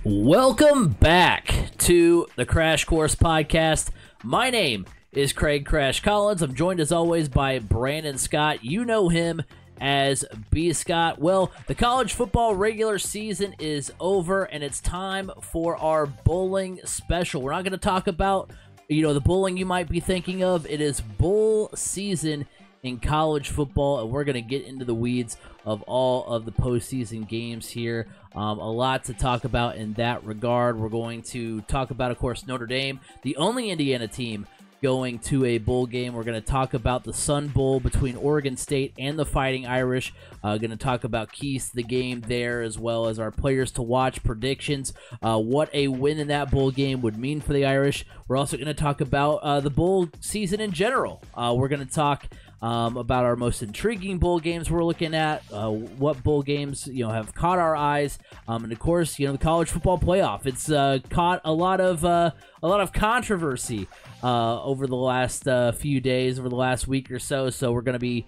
Welcome back to the Crash Course Podcast. My name is Craig Crash Collins. I'm joined as always by Brandon Scott. You know him as B. Scott. Well, the college football regular season is over, and it's time for our bowling special. We're not going to talk about, the bowling you might be thinking of. It is bowl season in college football, and we're going to get into the weeds of all of the postseason games here. A lot to talk about in that regard. We're going to talk about, of course, Notre Dame, the only Indiana team going to a bowl game. We're going to talk about the Sun Bowl between Oregon State and the Fighting Irish. Going to talk about keys to the game there, as well as our players to watch, predictions, what a win in that bowl game would mean for the Irish. We're also going to talk about the bowl season in general. We're going to talk about our most intriguing bowl games we're looking at, what bowl games have caught our eyes, and of course the college football playoff. It's caught a lot of controversy over the last few days, over the last week or so. So we're going to be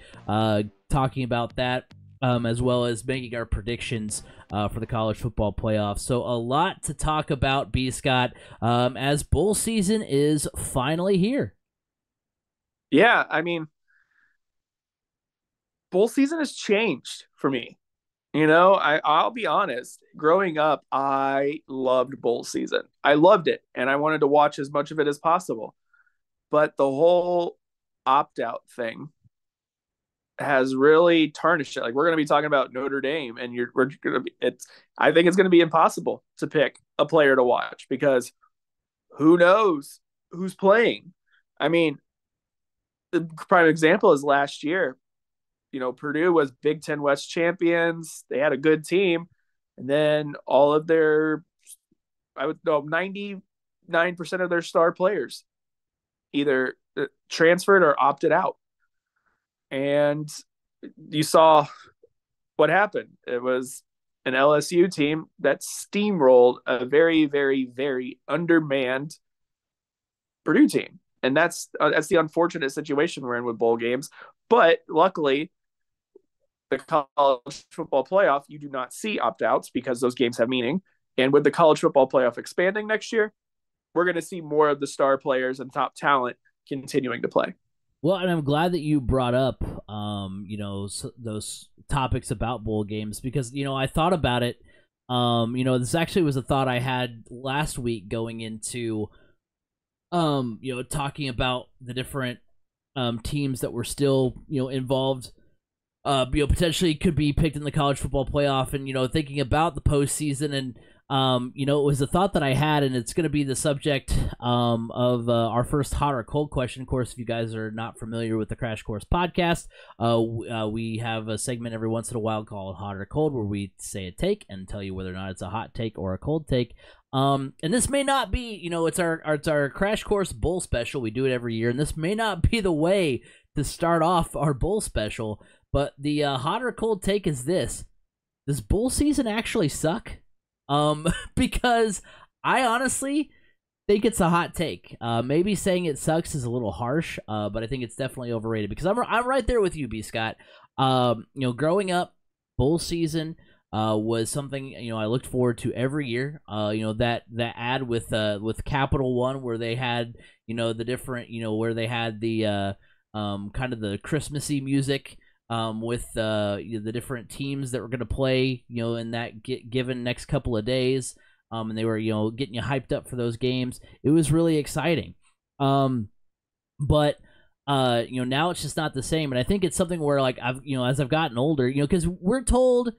talking about that, as well as making our predictions for the college football playoff. So a lot to talk about, B. Scott, as bowl season is finally here. Yeah, I mean, bowl season has changed for me. I'll be honest. Growing up, I loved bowl season. I loved it, and I wanted to watch as much of it as possible. But the whole opt-out thing has really tarnished it. Like, we're going to be talking about Notre Dame, and I think it's going to be impossible to pick a player to watch because who knows who's playing. I mean, the prime example is last year. Purdue was Big Ten West champions. They had a good team. And then all of 99% of their star players either transferred or opted out. And you saw what happened. It was an LSU team that steamrolled a very, very, very undermanned Purdue team. And that's the unfortunate situation we're in with bowl games. But luckily, the college football playoff, you do not see opt-outs because those games have meaning. And with the college football playoff expanding next year, we're going to see more of the star players and top talent continuing to play. Well, and I'm glad that you brought up, those topics about bowl games because, I thought about it. This actually was a thought I had last week going into, talking about the different teams that were still, involved. Potentially could be picked in the college football playoff, and thinking about the postseason, and it was a thought that I had, and it's going to be the subject of our first hot or cold question. Of course, if you guys are not familiar with the Crash Course Podcast, we have a segment every once in a while called Hot or Cold, where we say a take and tell you whether or not it's a hot take or a cold take. And this may not be, it's our Crash Course Bowl special. We do it every year, and this may not be the way to start off our bowl special. But the hot or cold take is this: does bowl season actually suck? Because I honestly think it's a hot take. Maybe saying it sucks is a little harsh, but I think it's definitely overrated. Because I'm right there with you, B. Scott. Growing up, bowl season was something I looked forward to every year. That ad with Capital One where they had the different where they had the kind of the Christmassy music. With the different teams that were going to play, in that given next couple of days, and they were, getting you hyped up for those games. It was really exciting. But now it's just not the same, and I think it's something where, like, as I've gotten older, because we're told,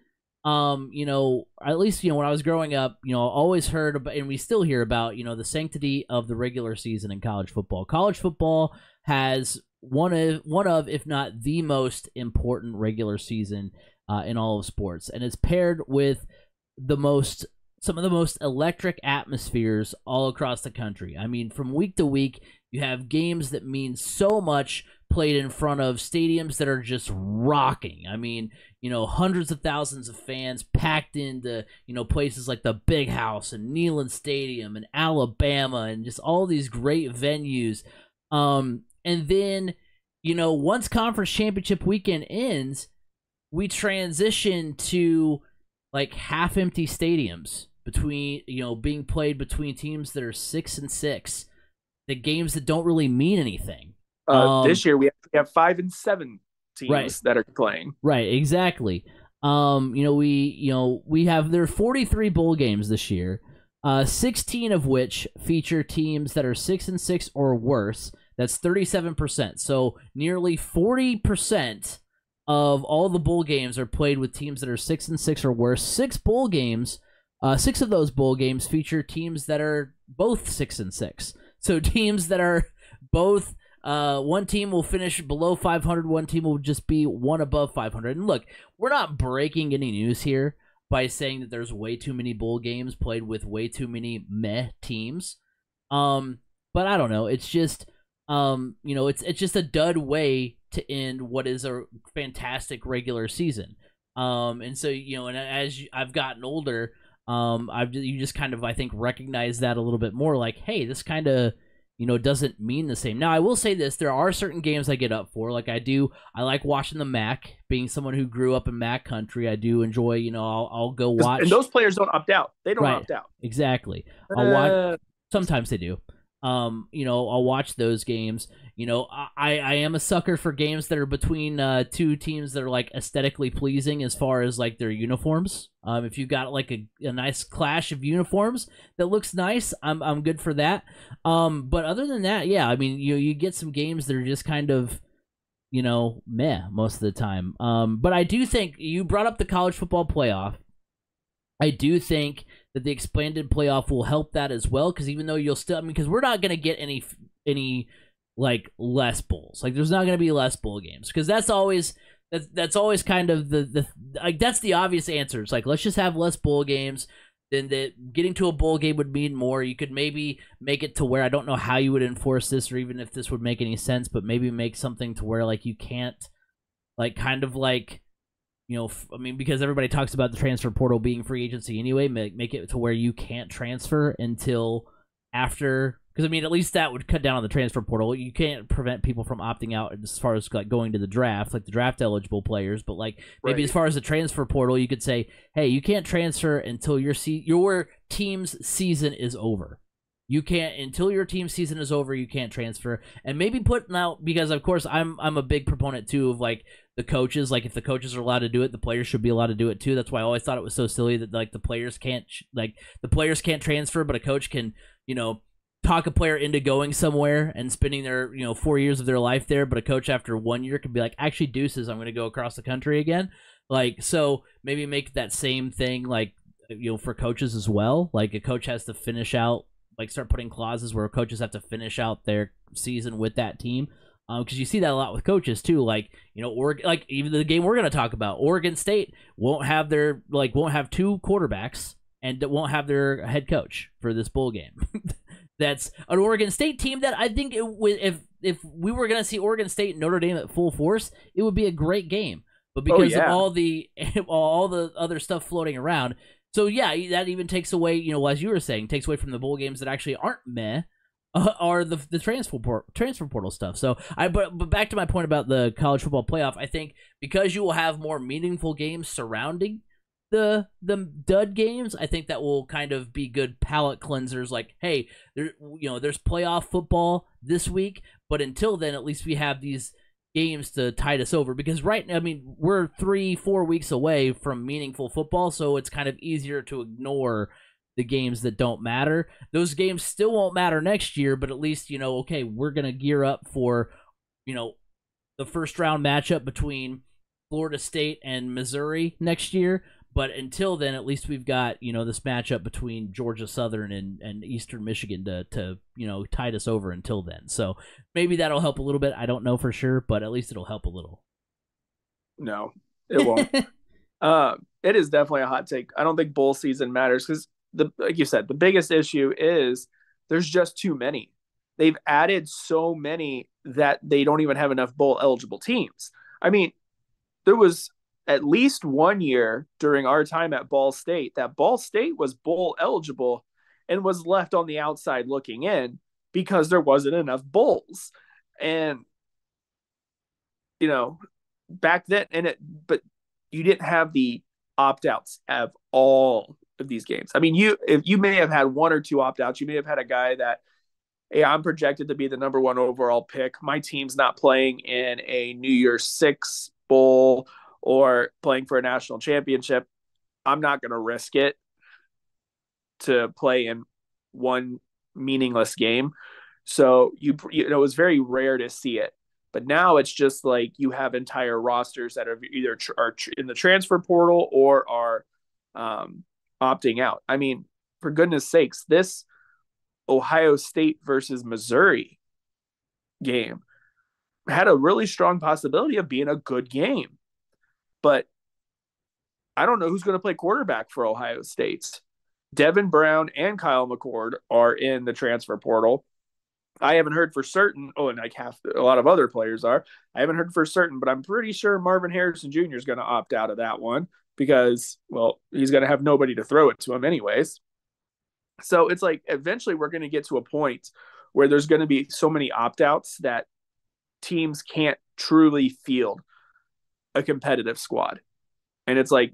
at least when I was growing up, always heard about, and we still hear about, the sanctity of the regular season in college football. College football has one of, if not the most important regular season in all of sports, and it's paired with some of the most electric atmospheres all across the country. I mean, from week to week, you have games that mean so much played in front of stadiums that are just rocking. I mean, hundreds of thousands of fans packed into, places like the Big House and Neyland Stadium and Alabama and just all these great venues. And then, once conference championship weekend ends, we transition to like half empty stadiums. between being played between teams that are 6-6, the games that don't really mean anything. This year we have 5-7 Right, teams that are playing. right, exactly. We have there are 43 bowl games this year, 16 of which feature teams that are 6-6 or worse. That's 37%. So nearly 40% of all the bowl games are played with teams that are 6-6 or worse. Six of those bowl games feature teams that are both 6-6. So teams that are both one team will finish below 500, one team will just be one above 500. And look, we're not breaking any news here by saying that there's way too many bowl games played with way too many meh teams. But I don't know. It's just it's just a dud way to end what is a fantastic regular season. And so and as I've gotten older, you just kind of, I think, recognize that a little bit more. Like, hey, this kind of doesn't mean the same. Now, I will say this: there are certain games I get up for. Like I like watching the MAC. Being someone who grew up in MAC country, I do enjoy. I'll go watch. And those players don't opt out. They don't opt out. Exactly. I'll watch. Sometimes they do. I'll watch those games. I am a sucker for games that are between two teams that are like aesthetically pleasing as far as like their uniforms. If you've got like a nice clash of uniforms that looks nice, I'm good for that. But other than that, yeah, I mean, you get some games that are just kind of meh most of the time. But I do think you brought up the college football playoff. I do think that the expanded playoff will help that as well, because even though you'll still, because we're not going to get any like less bowls. Like there's not going to be less bowl games, because that's always kind of the like that's the obvious answer. It's like, let's just have less bowl games. Then that getting to a bowl game would mean more. You could maybe make it to where, I don't know how you would enforce this, or even if this would make any sense, but maybe make something to where like you can't, like kind of like, because everybody talks about the transfer portal being free agency anyway, make it to where you can't transfer until after, because at least that would cut down on the transfer portal. You can't prevent people from opting out as far as like going to the draft, like the draft eligible players, but like maybe as far as the transfer portal, you could say, hey, you can't transfer until your team's season is over. You can't, until your team season is over, you can't transfer. And maybe putting out, because of course I'm a big proponent too of like the coaches. Like if the coaches are allowed to do it, the players should be allowed to do it too. That's why I always thought it was so silly that like the players can't transfer, but a coach can talk a player into going somewhere and spending their 4 years of their life there. But a coach after 1 year could be like, actually, deuces, I'm going to go across the country again. Like, so maybe make that same thing like for coaches as well. Like a coach has to finish out, like start putting clauses where coaches have to finish out their season with that team. Because you see that a lot with coaches too, like Oregon, like even the game we're going to talk about, Oregon State won't have two quarterbacks and won't have their head coach for this bowl game. That's an Oregon State team that I think if we were going to see Oregon State and Notre Dame at full force, it would be a great game. But because of all the other stuff floating around, so yeah, that even takes away, as you were saying, takes away from the bowl games that actually aren't meh. Are the transfer portal stuff. So but back to my point about the college football playoff, I think because you will have more meaningful games surrounding the dud games, I think that will kind of be good palate cleansers. Like, hey, there's playoff football this week, but until then, at least we have these games to tide us over. Because we're 3-4 weeks away from meaningful football, so it's kind of easier to ignore the games that don't matter. Those games still won't matter next year, but at least, okay, we're going to gear up for, the first round matchup between Florida State and Missouri next year. But until then, at least we've got, this matchup between Georgia Southern and Eastern Michigan to tide us over until then. So maybe that'll help a little bit. I don't know for sure, but at least it'll help a little. No, it won't. It is definitely a hot take. I don't think bowl season matters because, like you said, the biggest issue is there's just too many. They've added so many that they don't even have enough bowl eligible teams. There was at least 1 year during our time at Ball State that Ball State was bowl eligible and was left on the outside looking in because there wasn't enough bowls. And, back then, but you didn't have the opt-outs of all of these games. I mean, if you may have had one or two opt outs, you may have had a guy that, hey, I'm projected to be the number one overall pick. My team's not playing in a New Year's Six bowl or playing for a national championship. I'm not going to risk it to play in one meaningless game. So you know, it was very rare to see it. But now it's just like you have entire rosters that are either are in the transfer portal or are opting out. I mean, for goodness sakes, this Ohio State versus Missouri game had a really strong possibility of being a good game. But I don't know who's going to play quarterback for Ohio State. Devin Brown and Kyle McCord are in the transfer portal. I haven't heard for certain. Oh, and like a lot of other players are. I haven't heard for certain, but I'm pretty sure Marvin Harrison Jr. is going to opt out of that one because, well, he's going to have nobody to throw it to him anyways. So it's like eventually we're going to get to a point where there's going to be so many opt outs that teams can't truly field a competitive squad. And it's like,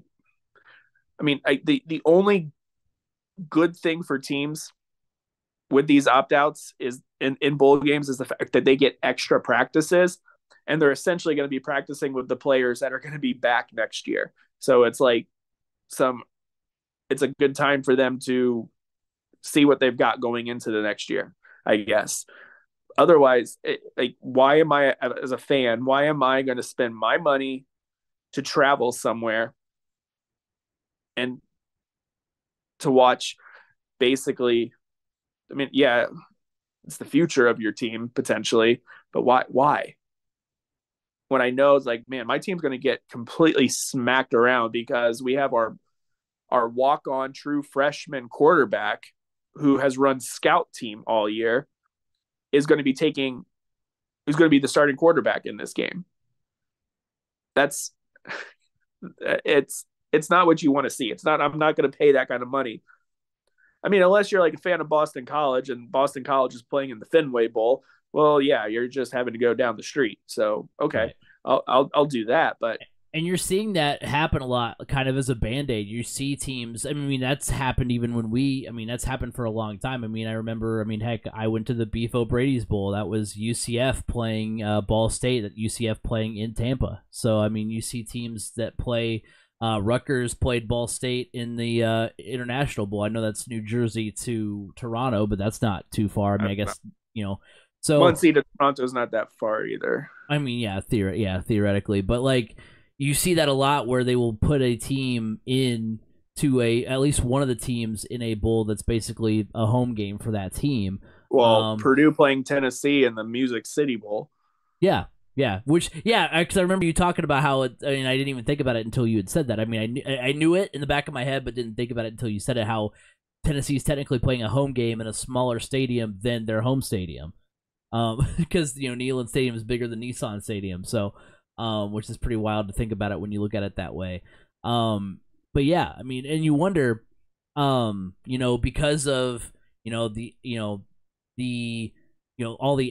I mean, the only good thing for teams with these opt outs is in bowl games is the fact that they get extra practices and they're essentially going to be practicing with the players that are going to be back next year. So it's like it's a good time for them to see what they've got going into the next year, I guess. Otherwise, like, why am I, as a fan, why am I going to spend my money to travel somewhere and to watch basically, I mean, yeah, it's the future of your team potentially, but why? When I know it's like, man, my team's going to get completely smacked around because we have our walk-on true freshman quarterback who has run scout team all year is going to be the starting quarterback in this game. That's it's not what you want to see. I'm not going to pay that kind of money. I mean, unless you're like a fan of Boston College and Boston College is playing in the Fenway Bowl, well, yeah, you're just having to go down the street. So, okay, right. I'll do that, but and you're seeing that happen a lot, kind of as a band-aid. You see teams, I mean, that's happened even when that's happened for a long time. I mean, I remember, heck, I went to the Beef O'Brady's Bowl. That was UCF playing Ball State, that UCF playing in Tampa. So, I mean, you see teams that play, Rutgers played Ball State in the International Bowl. I know that's New Jersey to Toronto, but that's not too far. I mean, I guess, so Muncie to Toronto is not that far either. I mean, yeah, theoretically, but like, you see that a lot where they will put a team in to at least one of the teams in a bowl that's basically a home game for that team. Well, Purdue playing Tennessee in the Music City Bowl. Yeah, because I remember you talking about how I didn't even think about it until you had said that. I mean, I knew it in the back of my head, but didn't think about it until you said it. How Tennessee's technically playing a home game in a smaller stadium than their home stadium, because Neyland Stadium is bigger than Nissan Stadium, so. Which is pretty wild to think about it when you look at it that way. But yeah, I mean, and you wonder, because of all the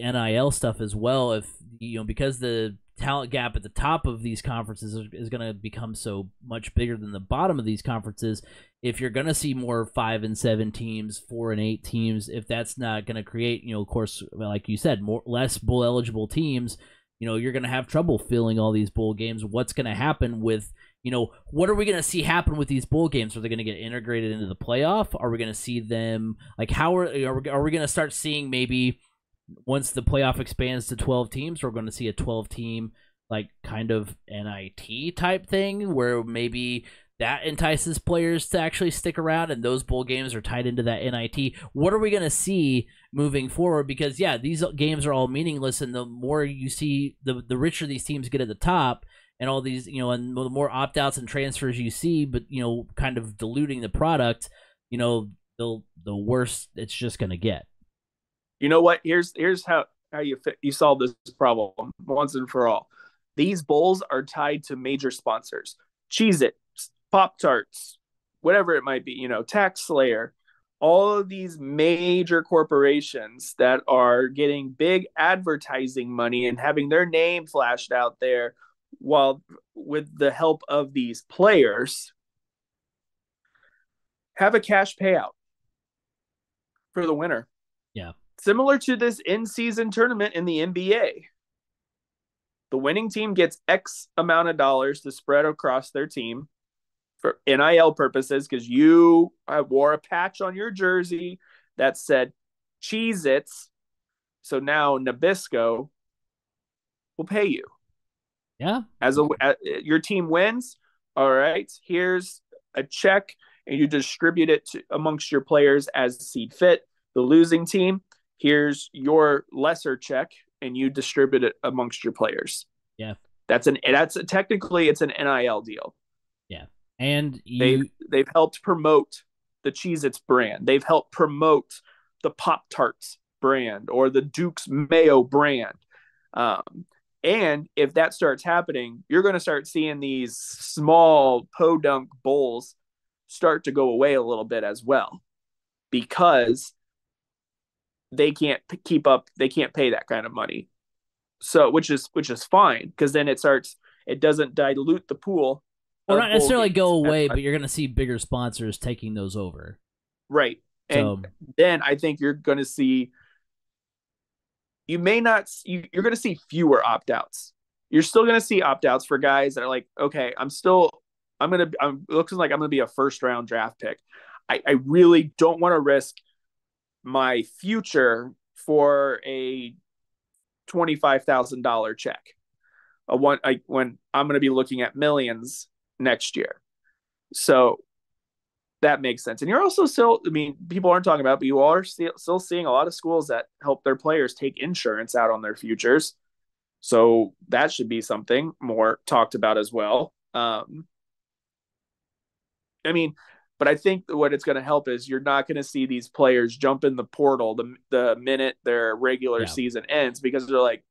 NIL stuff as well. If because the talent gap at the top of these conferences is going to become so much bigger than the bottom of these conferences. If you're going to see more 5 and 7 teams, 4 and 8 teams, if that's not going to create, of course, like you said, less bowl eligible teams. You're going to have trouble filling all these bowl games. What's going to happen with, what are we going to see happen with these bowl games? Are they going to get integrated into the playoff? Are we going to see them, like, how are we going to start seeing maybe once the playoff expands to 12 teams, we're going to see a 12-team, like, kind of NIT type thing where maybe that entices players to actually stick around, and those bowl games are tied into that NIT. What are we going to see moving forward? Because, yeah, these games are all meaningless, and the more you see, the richer these teams get at the top, and all these, and the more opt-outs and transfers you see, but, kind of diluting the product, the worse it's just going to get. You know what? Here's how you solve this problem once and for all. These bowls are tied to major sponsors. Cheez-It, Pop-Tarts, whatever it might be, Tax Slayer, all of these major corporations that are getting big advertising money and having their name flashed out there, while with the help of these players, have a cash payout for the winner. Yeah. Similar to this in-season tournament in the NBA. The winning team gets X amount of dollars to spread across their team for NIL purposes because you wore a patch on your jersey that said Cheez-Its. So now Nabisco will pay you. Yeah. Your team wins. All right, here's a check, and you distribute it amongst your players as seed fit. The losing team, here's your lesser check, and you distribute it amongst your players. Yeah. Technically it's an NIL deal. Yeah. And they've helped promote the Cheez-Its brand. They've helped promote the Pop-Tarts brand or the Duke's Mayo brand. And if that starts happening, you're going to start seeing these small podunk bowls start to go away a little bit as well, because they can't keep up. They can't pay that kind of money. So, which is fine, because then it doesn't dilute the pool. Or not necessarily go away, but you're going to see bigger sponsors taking those over. Right. And then I think you're going to see, you're going to see fewer opt-outs. You're still going to see opt-outs for guys that are like, okay, I'm looking like I'm going to be a first round draft pick. I really don't want to risk my future for a $25,000 check. When I'm going to be looking at millions next year. So that makes sense. And you're also still, people aren't talking about, but you are still seeing a lot of schools that help their players take insurance out on their futures. So that should be something more talked about as well. But I think what it's going to help is you're not going to see these players jump in the portal the minute their regular season ends, because they're like,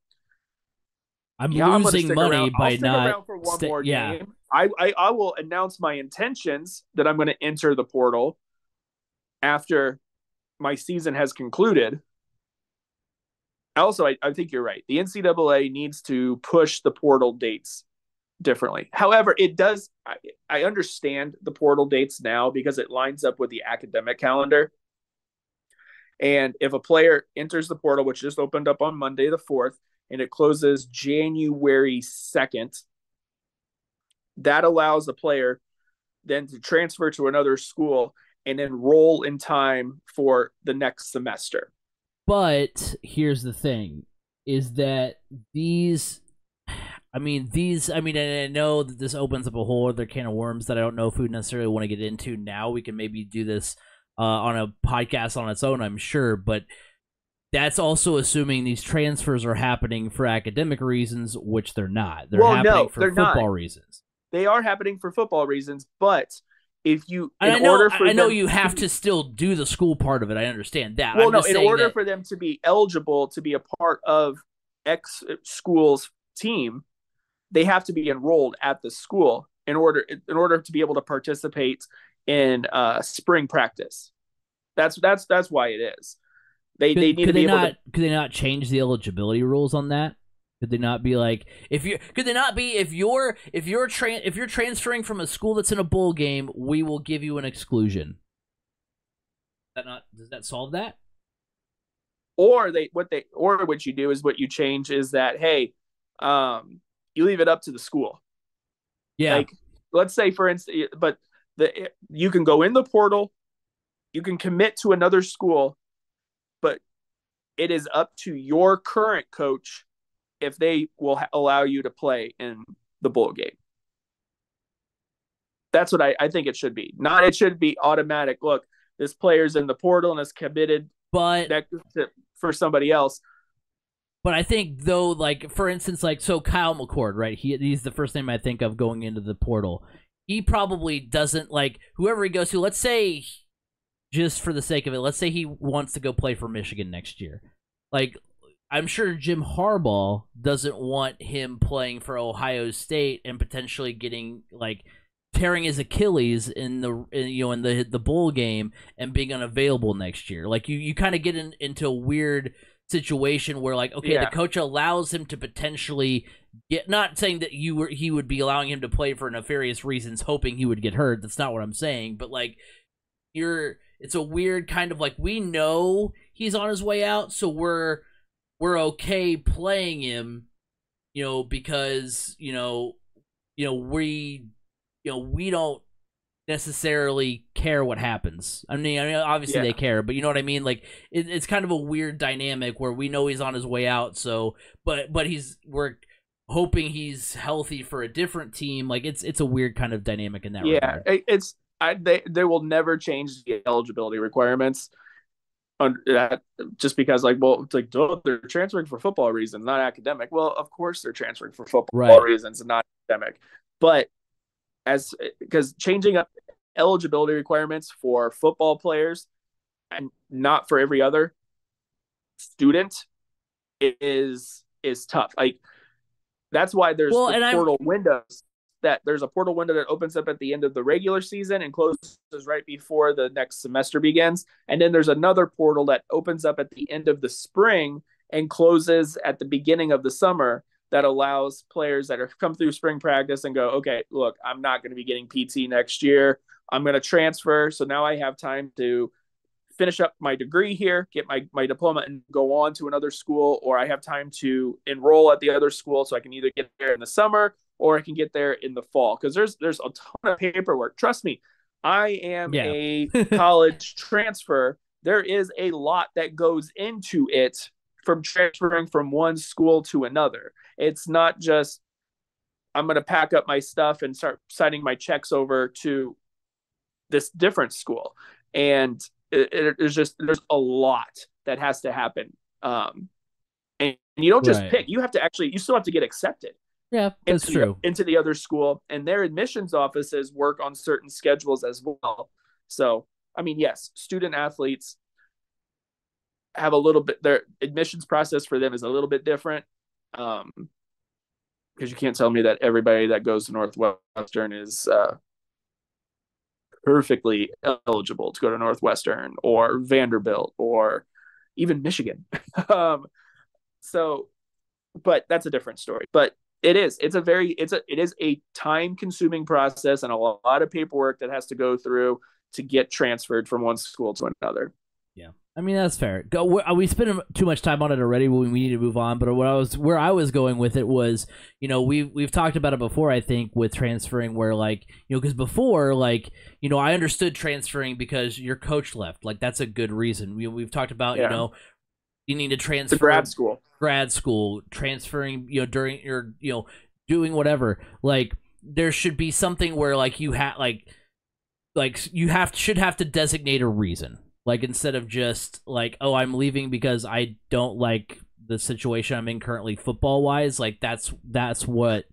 I'm losing money by not for one more game. I will announce my intentions that I'm going to enter the portal after my season has concluded. Also, I think you're right. The NCAA needs to push the portal dates differently. However, it does. I understand the portal dates now because it lines up with the academic calendar. And if a player enters the portal, which just opened up on Monday the 4th, and it closes January 2nd, that allows the player then to transfer to another school and enroll in time for the next semester. But here's the thing, is that and I know that this opens up a whole other can of worms that I don't know if we necessarily want to get into now. We can maybe do this on a podcast on its own, I'm sure, but that's also assuming these transfers are happening for academic reasons, which they're not. They're happening for football reasons. They are happening for football reasons, but if you, I know you have to still do the school part of it. I understand that. Well, in order for them to be eligible to be a part of X school's team, they have to be enrolled at the school in order to be able to participate in spring practice. That's why it is. Could they not change the eligibility rules on that? Could they not be like, if you're transferring from a school that's in a bowl game, we will give you an exclusion? Does that solve that? Or what you do is, what you change is that, hey, you leave it up to the school. Yeah. Like, let's say, for instance, but you can go in the portal, you can commit to another school, but it is up to your current coach if they will allow you to play in the bowl game. That's what I think it should be. Not it should be automatic. Look, this player's in the portal and is committed for somebody else. But I think, though, like, for instance, like, so Kyle McCord, right? He's the first name I think of going into the portal. He probably doesn't, like, whoever he goes to, let's say, just for the sake of it, let's say he wants to go play for Michigan next year. Like, I'm sure Jim Harbaugh doesn't want him playing for Ohio State and potentially getting, like, tearing his Achilles in the bowl game and being unavailable next year. Like, you kind of get into a weird situation where, like, okay, the coach allows him to potentially get, not saying that he would be allowing him to play for nefarious reasons, hoping he would get hurt. That's not what I'm saying. But, like, it's a weird kind of like, we know he's on his way out, so we're okay playing him, because we don't necessarily care what happens. I mean, obviously Yeah. they care, but you know what I mean. Like it's kind of a weird dynamic where we know he's on his way out. So, but we're hoping he's healthy for a different team. Like it's a weird kind of dynamic in that Yeah, regard. they will never change the eligibility requirements under that, just because, like, well, it's like, duh, they're transferring for football reasons, not academic. Well, of course they're transferring for football Right. reasons and not academic. But as because changing up eligibility requirements for football players and not for every other student is tough. Like, that's why there's Well, the and I'm portal windows. That there's a portal window that opens up at the end of the regular season and closes right before the next semester begins. And then there's another portal that opens up at the end of the spring and closes at the beginning of the summer, that allows players that are come through spring practice and go, okay, look, I'm not going to be getting PT next year. I'm going to transfer. So now I have time to finish up my degree here, get my diploma, and go on to another school, or I have time to enroll at the other school, so I can either get there in the summer or I can get there in the fall. Because there's a ton of paperwork. Trust me, I am yeah. a college transfer. There is a lot that goes into it from transferring from one school to another. It's not just, I'm going to pack up my stuff and start signing my checks over to this different school. And there's a lot that has to happen. And you don't just Right. pick, you still have to get accepted Yeah, that's true. into the other school, and their admissions offices work on certain schedules as well. So, I mean, yes, student athletes have a little bit, their admissions process for them is a little bit different. Because you can't tell me that everybody that goes to Northwestern is perfectly eligible to go to Northwestern or Vanderbilt or even Michigan. um, so, but that's a different story. But it is a time consuming process and a lot of paperwork that has to go through to get transferred from one school to another. Yeah, I mean that's fair. We spent too much time on it already. We need to move on. But where I was going with it was, we've talked about it before. I think with transferring, where like because before, like I understood transferring because your coach left. Like that's a good reason. We've talked about you need to transfer to grad school, transferring during your doing whatever. Like there should be something where like you should have to designate a reason. Like instead of just like, oh, I'm leaving because I don't like the situation I'm in currently football wise. Like that's what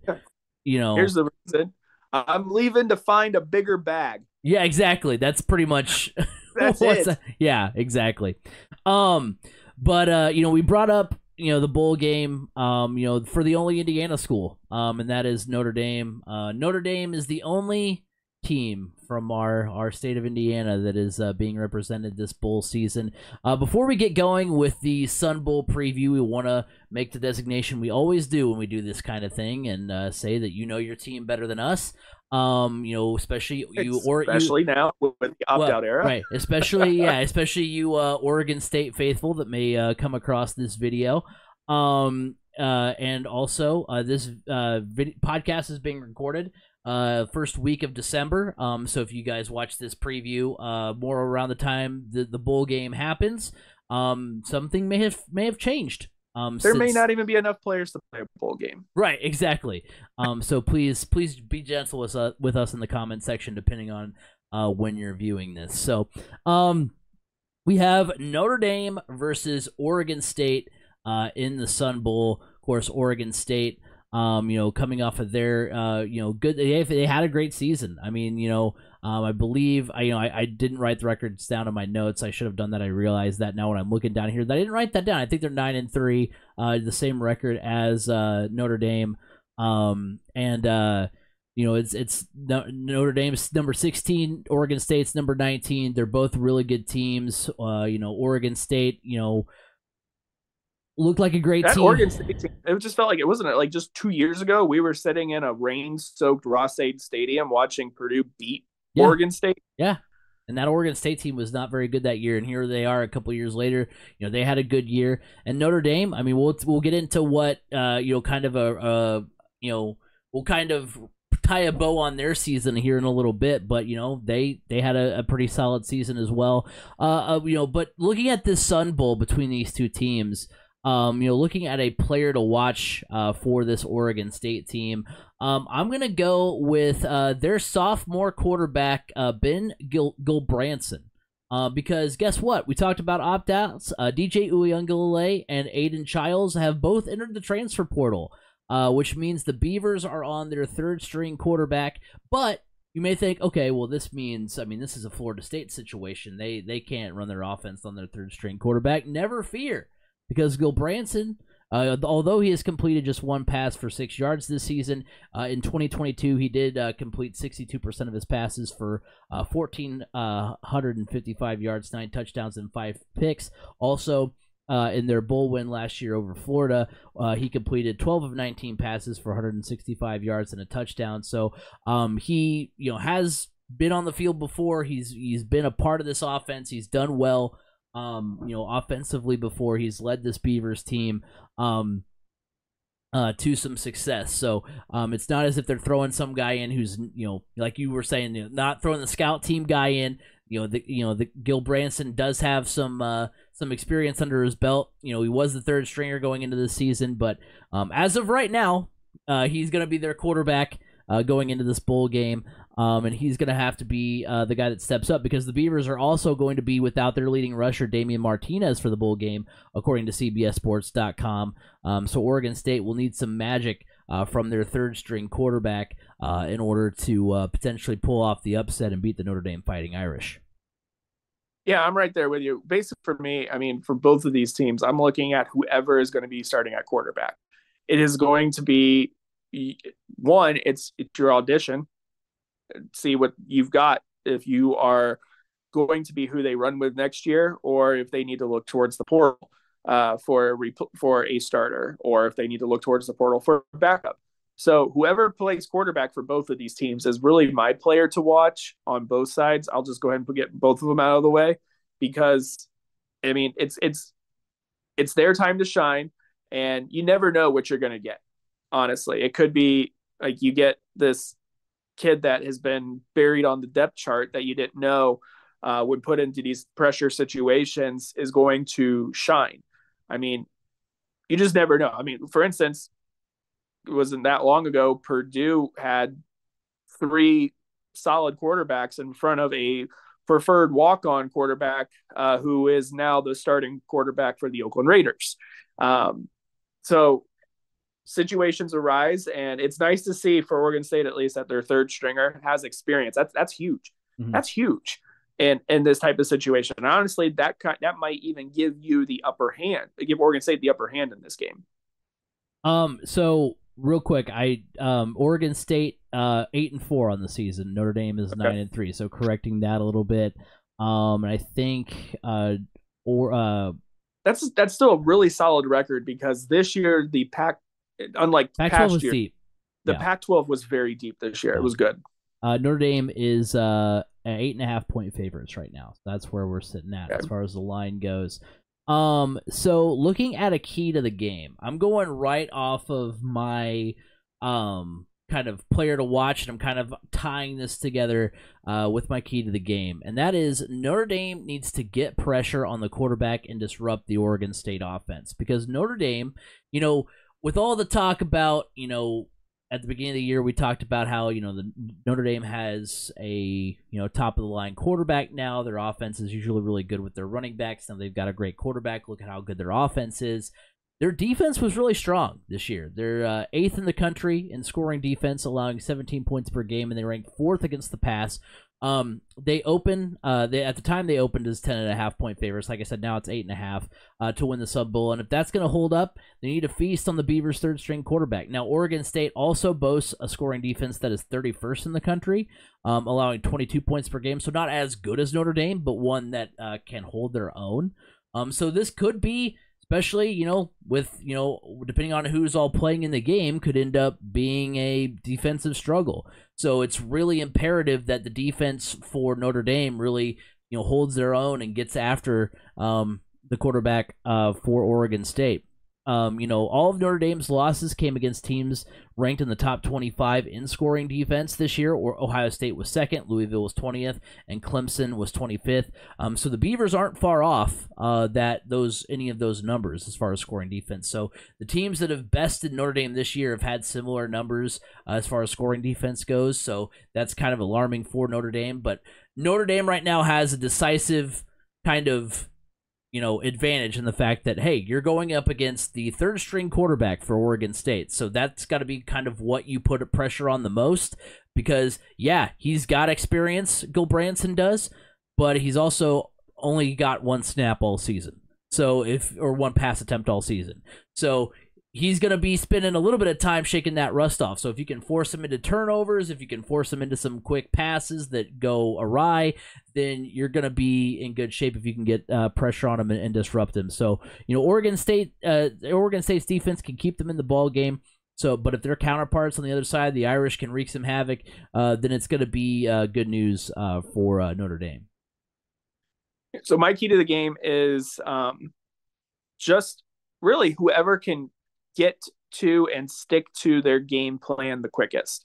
Here's the reason: I'm leaving to find a bigger bag. Yeah, exactly. That's pretty much That's it. Yeah, exactly. But we brought up the bowl game for the only Indiana school, and that is Notre Dame. Notre Dame is the only team from our state of Indiana that is being represented this bowl season. Before we get going with the Sun Bowl preview, we want to make the designation we always do when we do this kind of thing and say that your team better than us. Especially now with the opt-out era, right? Especially you Oregon State faithful that may come across this video. And also this podcast is being recorded first week of December. So if you guys watch this preview more around the time the bowl game happens, something may have changed. There may not even be enough players to play a bowl game. Right, exactly. So please be gentle with us in the comment section, depending on when you're viewing this. So we have Notre Dame versus Oregon State in the Sun Bowl. Of course, Oregon State, coming off of their, good. They had a great season. I mean, I believe I didn't write the records down in my notes. I should have done that. I realized that now when I'm looking down here that I didn't write that down. I think they're 9-3, the same record as Notre Dame. It's Notre Dame's number 16, Oregon State's number 19. They're both really good teams. Oregon State, looked like a great team. Oregon State team, it just felt like it wasn't like just 2 years ago we were sitting in a rain-soaked Ross-Ade Stadium watching Purdue beat Oregon State. Yeah. And that Oregon State team was not very good that year, and here they are a couple years later. They had a good year. And Notre Dame, I mean, we'll get into what kind of we'll kind of tie a bow on their season here in a little bit, but they had a pretty solid season as well. But looking at this Sun Bowl between these two teams, looking at a player to watch for this Oregon State team, I'm gonna go with their sophomore quarterback, Ben Gilbranson. Because guess what? We talked about opt-outs. DJ Uiagalelei and Aiden Childs have both entered the transfer portal, which means the Beavers are on their third-string quarterback. But you may think, okay, well, this means, this is a Florida State situation. They can't run their offense on their third-string quarterback. Never fear, because Gilbranson, although he has completed just one pass for 6 yards this season, in 2022 he did complete 62% of his passes for 1,455 yards, 9 touchdowns, and 5 picks. Also, in their bowl win last year over Florida, he completed 12 of 19 passes for 165 yards and a touchdown. So he has been on the field before. He's been a part of this offense. He's done well offensively before. He's led this Beavers team to some success. So it's not as if they're throwing some guy in who's like you were saying, not throwing the scout team guy in. The Gilbranson does have some experience under his belt. He was the third stringer going into the season, but as of right now, he's going to be their quarterback going into this bowl game. And he's going to have to be the guy that steps up, because the Beavers are also going to be without their leading rusher, Damian Martinez, for the bowl game, according to CBSSports.com. So Oregon State will need some magic from their third-string quarterback in order to potentially pull off the upset and beat the Notre Dame Fighting Irish. Yeah, I'm right there with you. Basically, for me, for both of these teams, I'm looking at whoever is going to be starting at quarterback. It is going to be, one, it's your audition. See what you've got, if you are going to be who they run with next year, or if they need to look towards the portal for a starter, or if they need to look towards the portal for a backup. So whoever plays quarterback for both of these teams is really my player to watch on both sides. I'll just go ahead and get both of them out of the way, because it's their time to shine, and you never know what you're going to get. Honestly, it could be like you get this kid that has been buried on the depth chart that you didn't know when put into these pressure situations is going to shine. You just never know. For instance, it wasn't that long ago, Purdue had 3 solid quarterbacks in front of a preferred walk-on quarterback who is now the starting quarterback for the Oakland Raiders. So situations arise, and it's nice to see for Oregon State, at least, that their third stringer has experience. That's huge. Mm-hmm. That's huge in this type of situation. And honestly, that might even give you the upper hand. Give Oregon State the upper hand in this game. So real quick, Oregon State 8-4 on the season. Notre Dame is 9-3. So correcting that a little bit. And I think that's still a really solid record, because this year the unlike Pac-12 past was year, deep. The Pac-12 was very deep this year. Yeah. It was good. Notre Dame is 8.5-point favorites right now. That's where we're sitting at as far as the line goes. So looking at a key to the game, I'm going right off of my kind of player to watch, and I'm kind of tying this together with my key to the game, and that is Notre Dame needs to get pressure on the quarterback and disrupt the Oregon State offense, because Notre Dame, with all the talk about, at the beginning of the year, we talked about how, the Notre Dame has a, top of the line quarterback now. Their offense is usually really good with their running backs. Now they've got a great quarterback. Look at how good their offense is. Their defense was really strong this year. They're 8th in the country in scoring defense, allowing 17 points per game, and they ranked 4th against the pass. They open, at the time they opened as 10.5-point favorites. Like I said, now it's 8.5 to win the Sun Bowl. And if that's going to hold up, they need to feast on the Beavers' third-string quarterback. Now, Oregon State also boasts a scoring defense that is 31st in the country, allowing 22 points per game. So not as good as Notre Dame, but one that can hold their own. So this could be, especially, with, depending on who's all playing in the game, could end up being a defensive struggle. So it's really imperative that the defense for Notre Dame really, holds their own and gets after the quarterback for Oregon State. All of Notre Dame's losses came against teams ranked in the top 25 in scoring defense this year. Or Ohio State was second, Louisville was 20th, and Clemson was 25th. So the Beavers aren't far off any of those numbers as far as scoring defense. So the teams that have bested Notre Dame this year have had similar numbers as far as scoring defense goes. So that's kind of alarming for Notre Dame. But Notre Dame right now has a decisive kind of advantage in the fact that, hey, you're going up against the third string quarterback for Oregon State. So that's got to be kind of what you put pressure on the most because, yeah, he's got experience, Gilbranson does, but he's also only got one snap all season. Or one pass attempt all season. So he's going to be spending a little bit of time shaking that rust off. So if you can force him into turnovers, if you can force him into some quick passes that go awry, then you're going to be in good shape if you can get pressure on him and disrupt him. So, Oregon State's defense can keep them in the ball game. So, but if their counterparts on the other side, the Irish, can wreak some havoc, then it's going to be good news for Notre Dame. So my key to the game is just really whoever can get to and stick to their game plan the quickest.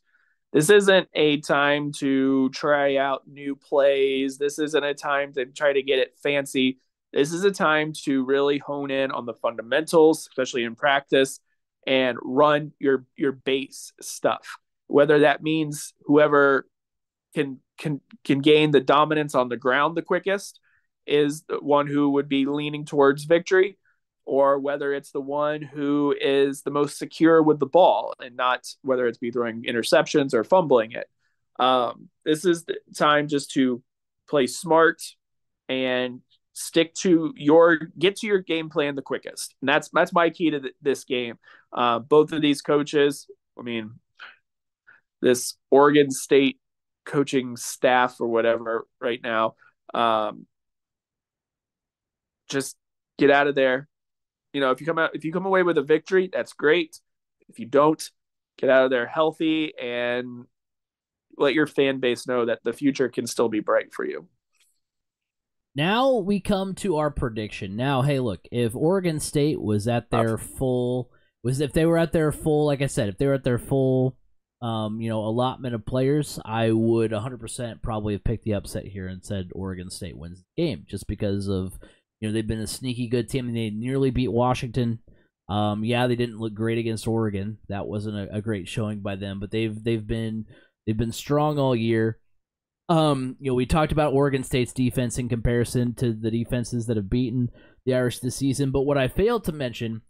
This isn't a time to try out new plays. This isn't a time to try to get it fancy. This is a time to really hone in on the fundamentals, especially in practice, and run your base stuff. Whether that means whoever can gain the dominance on the ground the quickest is the one who would be leaning towards victory, or whether it's the one who is the most secure with the ball and not whether it's be throwing interceptions or fumbling it. This is the time just to play smart and get to your game plan the quickest. And that's my key to this game. Both of these coaches, this Oregon State coaching staff or whatever right now, just get out of there. If you come away with a victory, that's great. If you don't, get out of there healthy and let your fan base know that the future can still be bright for you. Now we come to our prediction. Now, hey, look, if Oregon State was at their full, if they were at their full, like I said, if they were at their full, allotment of players, I would 100% probably have picked the upset here and said Oregon State wins the game, just because of, they've been a sneaky good team and they nearly beat Washington. They didn't look great against Oregon. That wasn't a great showing by them, but they've been strong all year. We talked about Oregon State's defense in comparison to the defenses that have beaten the Irish this season, but what I failed to mention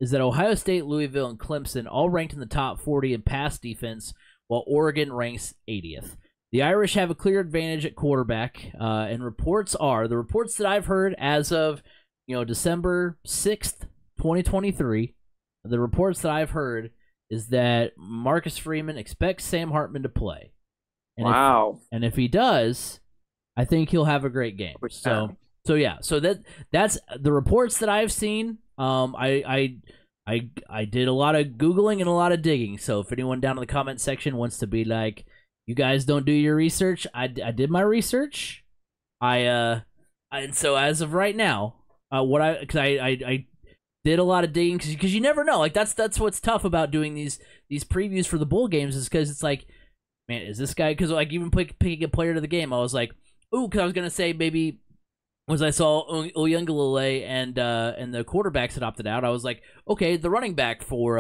is that Ohio State, Louisville, and Clemson all ranked in the top 40 in pass defense, while Oregon ranks 80th. The Irish have a clear advantage at quarterback, and the reports that I've heard as of December 6th, 2023, the reports that I've heard is that Marcus Freeman expects Sam Hartman to play. And wow. If he does, I think he'll have a great game. So that's the reports that I've seen. I did a lot of Googling and a lot of digging. So if anyone down in the comment section wants to be like, you guys don't do your research, I did my research. And so as of right now, I did a lot of digging because you never know. Like that's what's tough about doing these previews for the bowl games, is because it's like, man, is this guy? Because like even picking a player to the game, I was like, ooh, because I was gonna say maybe was I saw Uyunglele and the quarterbacks had opted out. I was like, okay, the running back for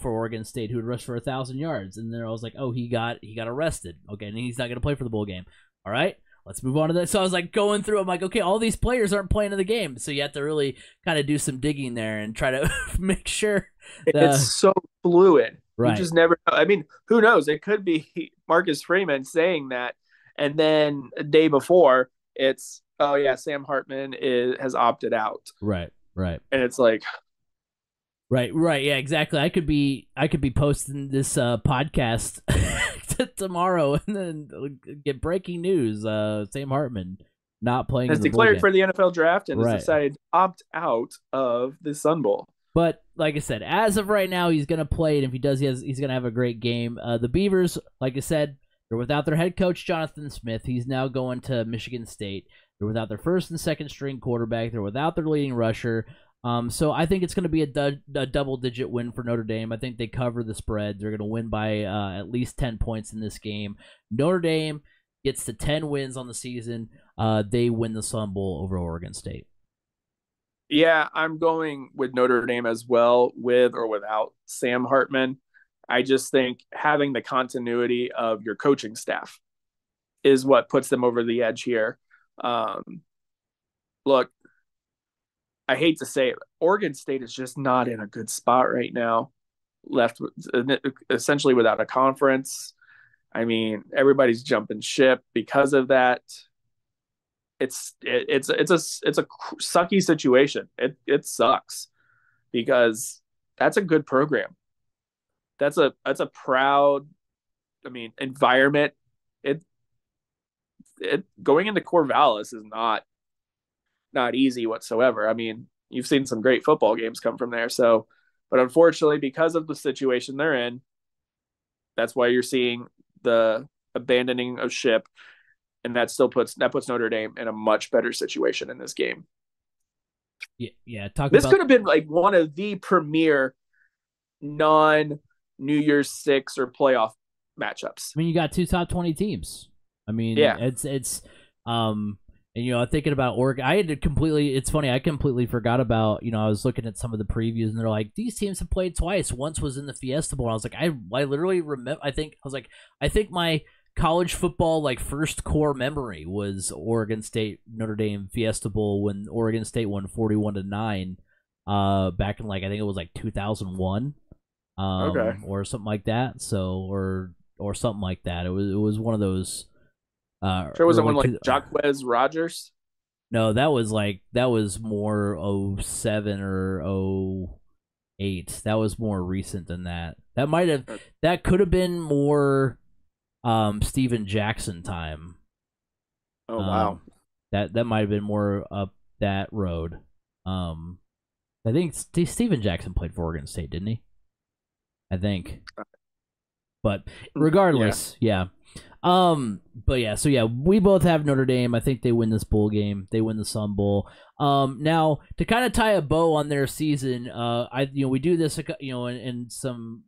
Oregon State who had rushed for 1,000 yards, and then I was like, oh, he got arrested. Okay, and he's not gonna play for the bowl game. All right, let's move on to that. So I was like going through. I'm like, okay, all these players aren't playing in the game, so you have to really kind of do some digging there and try to make sure. It's so fluid. Right. You just never know. I mean, who knows? It could be Marcus Freeman saying that, and then a day before it's, oh yeah, Sam Hartman has opted out. Right. And it's like, right, yeah, exactly. I could be posting this podcast tomorrow and then get breaking news. Sam Hartman not playing has in the bowl declared game. for the NFL draft and has Right. decided to opt out of the Sun Bowl. But like I said, as of right now, he's going to play, and if he does, he's going to have a great game. The Beavers, like I said, they're without their head coach, Jonathan Smith. He's now going to Michigan State. They're without their first and second string quarterback. They're without their leading rusher. So I think it's going to be a double-digit win for Notre Dame. I think they cover the spread. They're going to win by at least 10 points in this game. Notre Dame gets to 10 wins on the season. They win the Sun Bowl over Oregon State. Yeah, I'm going with Notre Dame as well, with or without Sam Hartman. I just think having the continuity of your coaching staff is what puts them over the edge here. Look, I hate to say it, Oregon State is just not in a good spot right now. Left essentially without a conference. I mean, everybody's jumping ship because of that. It's a sucky situation. It sucks because that's a good program. That's a proud, I mean, environment. It going into Corvallis is not easy whatsoever. I mean, you've seen some great football games come from there. So, but unfortunately, because of the situation they're in, that's why you're seeing the abandoning of ship, and that puts Notre Dame in a much better situation in this game. Yeah. This could have been like one of the premier non New Year's Six or playoff matchups. I mean, you got two top 20 teams. I mean, yeah, it's and thinking about Oregon, it's funny, I completely forgot about, I was looking at some of the previews and they're like, these teams have played twice. Once was in the Fiesta Bowl. I was like, I literally remember, I think my college football like first core memory was Oregon State Notre Dame Fiesta Bowl when Oregon State won 41-9 back in I think it was 2001 okay, or something like that. So or something like that. It was one of those sure it wasn't one like Jacquez Rogers. No, that was more 07 or 08. That was more recent than that. That could have been more Steven Jackson time. Oh wow. That might have been more up that road. I think Steven Jackson played for Oregon State, didn't he? I think. But regardless, yeah. But yeah, so yeah, we both have Notre Dame. I think they win this bowl game. They win the Sun Bowl. Now to kind of tie a bow on their season, we do this, in some,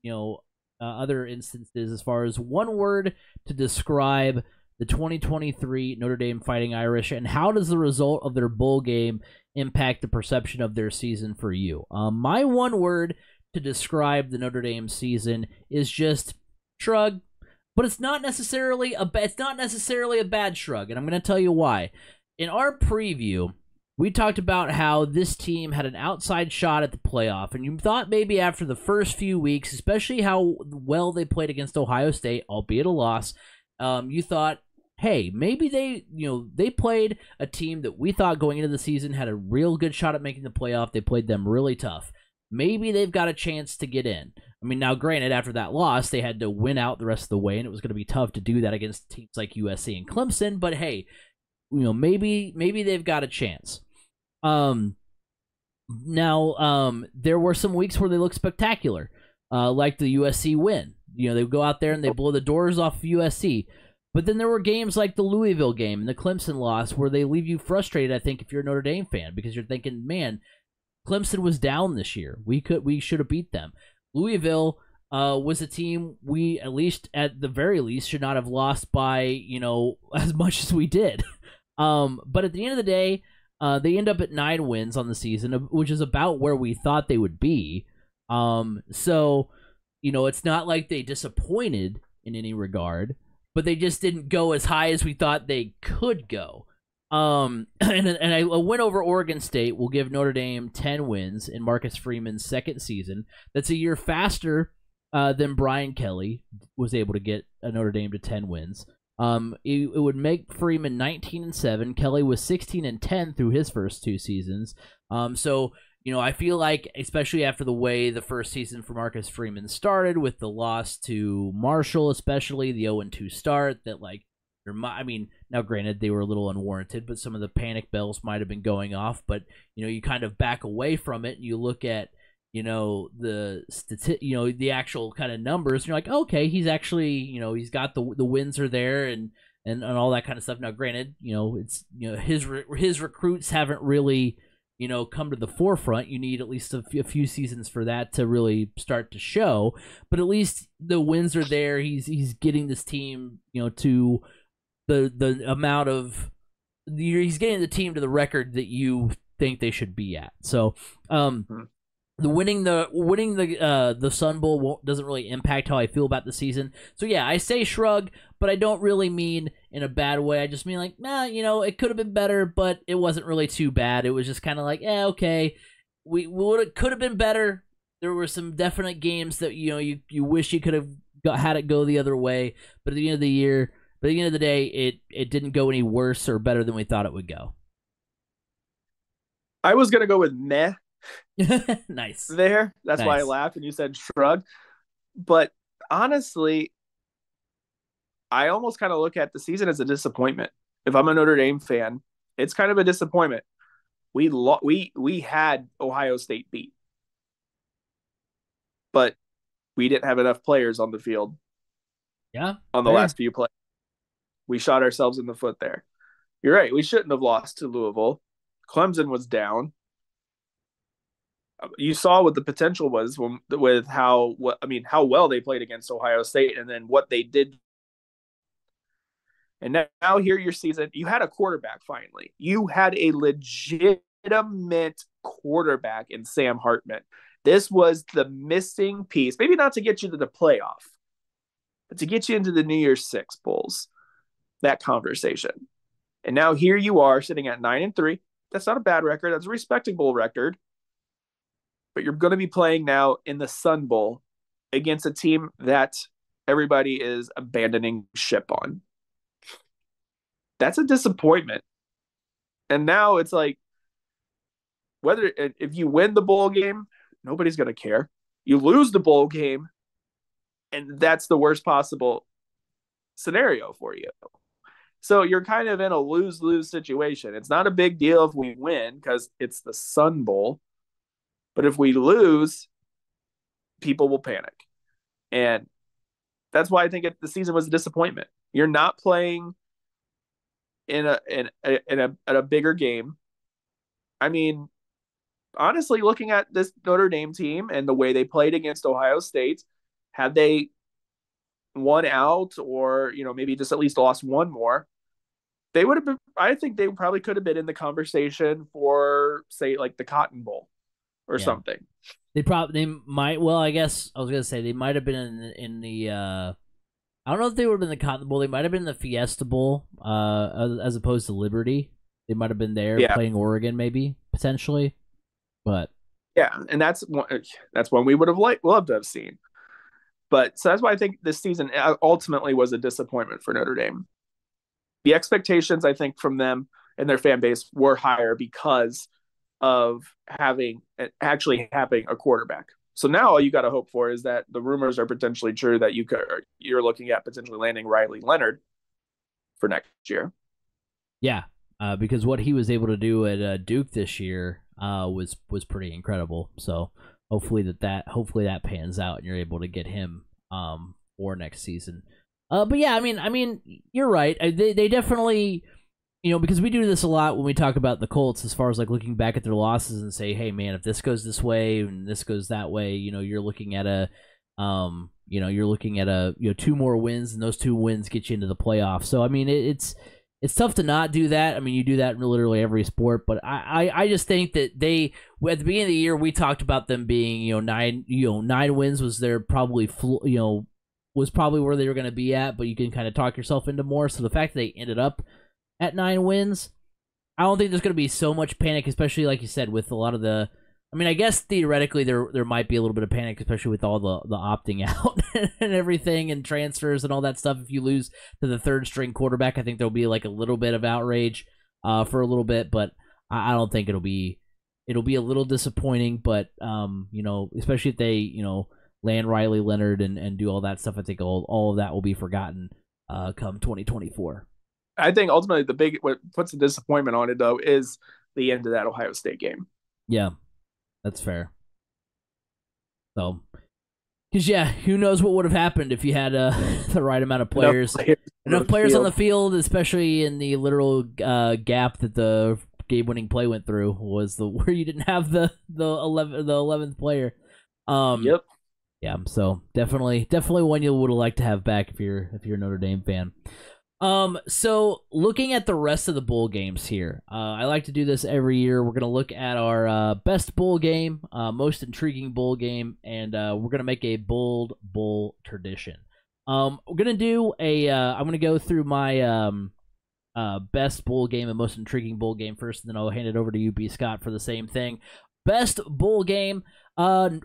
other instances as far as one word to describe the 2023 Notre Dame Fighting Irish, and how does the result of their bowl game impact the perception of their season for you? My one word to describe the Notre Dame season is just shrug, but it's not necessarily a bad shrug, and I'm going to tell you why. In our preview, we talked about how this team had an outside shot at the playoff, and you thought maybe after the first few weeks, especially how well they played against Ohio State, albeit a loss, you thought, hey, maybe they played a team that we thought going into the season had a real good shot at making the playoff. They played them really tough. Maybe they've got a chance to get in. I mean, now granted, after that loss, they had to win out the rest of the way, and it was going to be tough to do that against teams like USC and Clemson, but hey, maybe they've got a chance. Now, there were some weeks where they looked spectacular, like the USC win. They go out there and they blow the doors off of USC. But then there were games like the Louisville game and the Clemson loss where they leave you frustrated, I think, if you're a Notre Dame fan, because you're thinking, man, Clemson was down this year. We should have beat them. Louisville was a team we, at the very least, should not have lost by, as much as we did. But at the end of the day, they end up at 9 wins on the season, which is about where we thought they would be. So, it's not like they disappointed in any regard, but they just didn't go as high as we thought they could go. And a win over Oregon State will give Notre Dame 10 wins in Marcus Freeman's second season. That's a year faster than Brian Kelly was able to get Notre Dame to 10 wins. It would make Freeman 19-7. Kelly was 16-10 through his first 2 seasons. So I feel like, especially after the way the first season for Marcus Freeman started with the loss to Marshall, especially the 0-2 start, that Now, granted, they were a little unwarranted, but some of the panic bells might have been going off. But you kind of back away from it and you look at the actual kind of numbers. And you're like, okay, he's actually he's got the wins are there and all that kind of stuff. Now, granted, it's his recruits haven't really come to the forefront. You need at least a few seasons for that to really start to show. But at least the wins are there. He's getting this team, to the amount of he's getting the team to the record that you think they should be at. So, the winning the Sun Bowl doesn't really impact how I feel about the season. So yeah, I say shrug, but I don't really mean in a bad way. I just mean like, it could have been better, but it wasn't really too bad. It was just kind of like, okay, we could have been better. There were some definite games that you wish you could have had it go the other way, but at the end of the day, it didn't go any worse or better than we thought it would go. I was gonna go with meh. Nice. That's nice. Why I laughed when you said shrug. But honestly, I almost kind of look at the season as a disappointment. If I'm a Notre Dame fan, it's kind of a disappointment. We had Ohio State beat, but we didn't have enough players on the field. Yeah. On the last few plays, we shot ourselves in the foot there. You're right. We shouldn't have lost to Louisville. Clemson was down. You saw what the potential was with how well they played against Ohio State, and then what they did. And now here your season, you had a quarterback finally. You had a legitimate quarterback in Sam Hartman. This was the missing piece, maybe not to get you to the playoff, but to get you into the New Year's Six Bowls, that conversation. And now here you are sitting at 9-3. That's not a bad record. That's a respectable record. But you're going to be playing now in the Sun Bowl against a team that everybody is abandoning ship on. That's a disappointment. And now it's like, if you win the bowl game, nobody's going to care. You lose the bowl game, and that's the worst possible scenario for you. So you're kind of in a lose-lose situation. It's not a big deal if we win because it's the Sun Bowl. But if we lose, people will panic. And that's why I think the season was a disappointment. You're not playing in a bigger game. I mean, honestly, looking at this Notre Dame team and the way they played against Ohio State, had they won out or, maybe just at least lost one more, they would have been, I think they probably could have been in the conversation for, say, like the Cotton Bowl or something. They might. Well, I guess I was gonna say they might have been in the. I don't know if they would have been in the Cotton Bowl. They might have been in the Fiesta Bowl, as opposed to Liberty. They might have been there playing Oregon, maybe potentially. But and that's one we would have loved to have seen. But so that's why I think this season ultimately was a disappointment for Notre Dame. The expectations, I think, from them and their fan base were higher because of actually having a quarterback. So now all you got to hope for is that the rumors are potentially true that you're looking at potentially landing Riley Leonard for next year. Yeah, because what he was able to do at Duke this year was pretty incredible. So hopefully that pans out and you're able to get him for next season. But yeah, I mean, you're right. They definitely. Because we do this a lot when we talk about the Colts, as far as like looking back at their losses and say, hey man, if this goes this way and this goes that way, you're looking at two more wins, and those 2 wins get you into the playoffs. So I mean, it's tough to not do that. I mean, you do that in literally every sport, but I just think that at the beginning of the year we talked about them being 9 wins was their probably was probably where they were going to be at, but you can kind of talk yourself into more. So the fact that they ended up at 9 wins, I don't think there's going to be so much panic, especially like you said with a lot of the. I mean, I guess theoretically there might be a little bit of panic, especially with all the opting out and everything and transfers and all that stuff. If you lose to the 3rd string quarterback, I think there'll be like a little bit of outrage for a little bit, but I don't think it'll be a little disappointing. But especially if they land Riley Leonard and do all that stuff, I think all of that will be forgotten come 2024. I think ultimately what puts the disappointment on it though is the end of that Ohio State game. Yeah, that's fair. So, because yeah, who knows what would have happened if you had the right amount of Enough players, players on enough the players on the field. field, especially in the literal gap that the game-winning play went through was the where you didn't have the 11th player. Um, Yep. yeah, so definitely one you would have liked to have back if you're a Notre Dame fan. So looking at the rest of the bowl games here, I like to do this every year. We're gonna look at our best bowl game, most intriguing bowl game, and we're gonna make a bold bowl tradition. We're gonna do a. I'm gonna go through my best bowl game and most intriguing bowl game first, and then I'll hand it over to you, B. Scott, for the same thing. Best bowl game,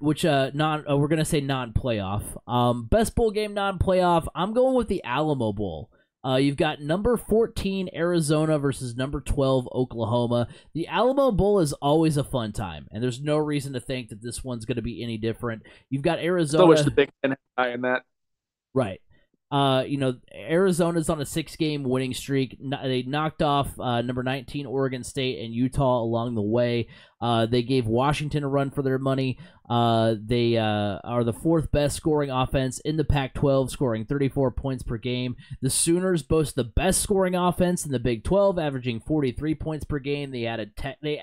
which non we're gonna say non-playoff. Best bowl game non-playoff. I'm going with the Alamo Bowl. You've got number 14 Arizona versus number 12 Oklahoma. The Alamo Bowl is always a fun time, and there's no reason to think that this one's going to be any different. You've got Still wish the Arizona, Big Ten had high in that. right? Arizona's on a 6-game winning streak. They knocked off number 19 Oregon State and Utah along the way. They gave Washington a run for their money. They are the fourth best scoring offense in the Pac-12, scoring 34 points per game. The Sooners boast the best scoring offense in the Big 12, averaging 43 points per game. They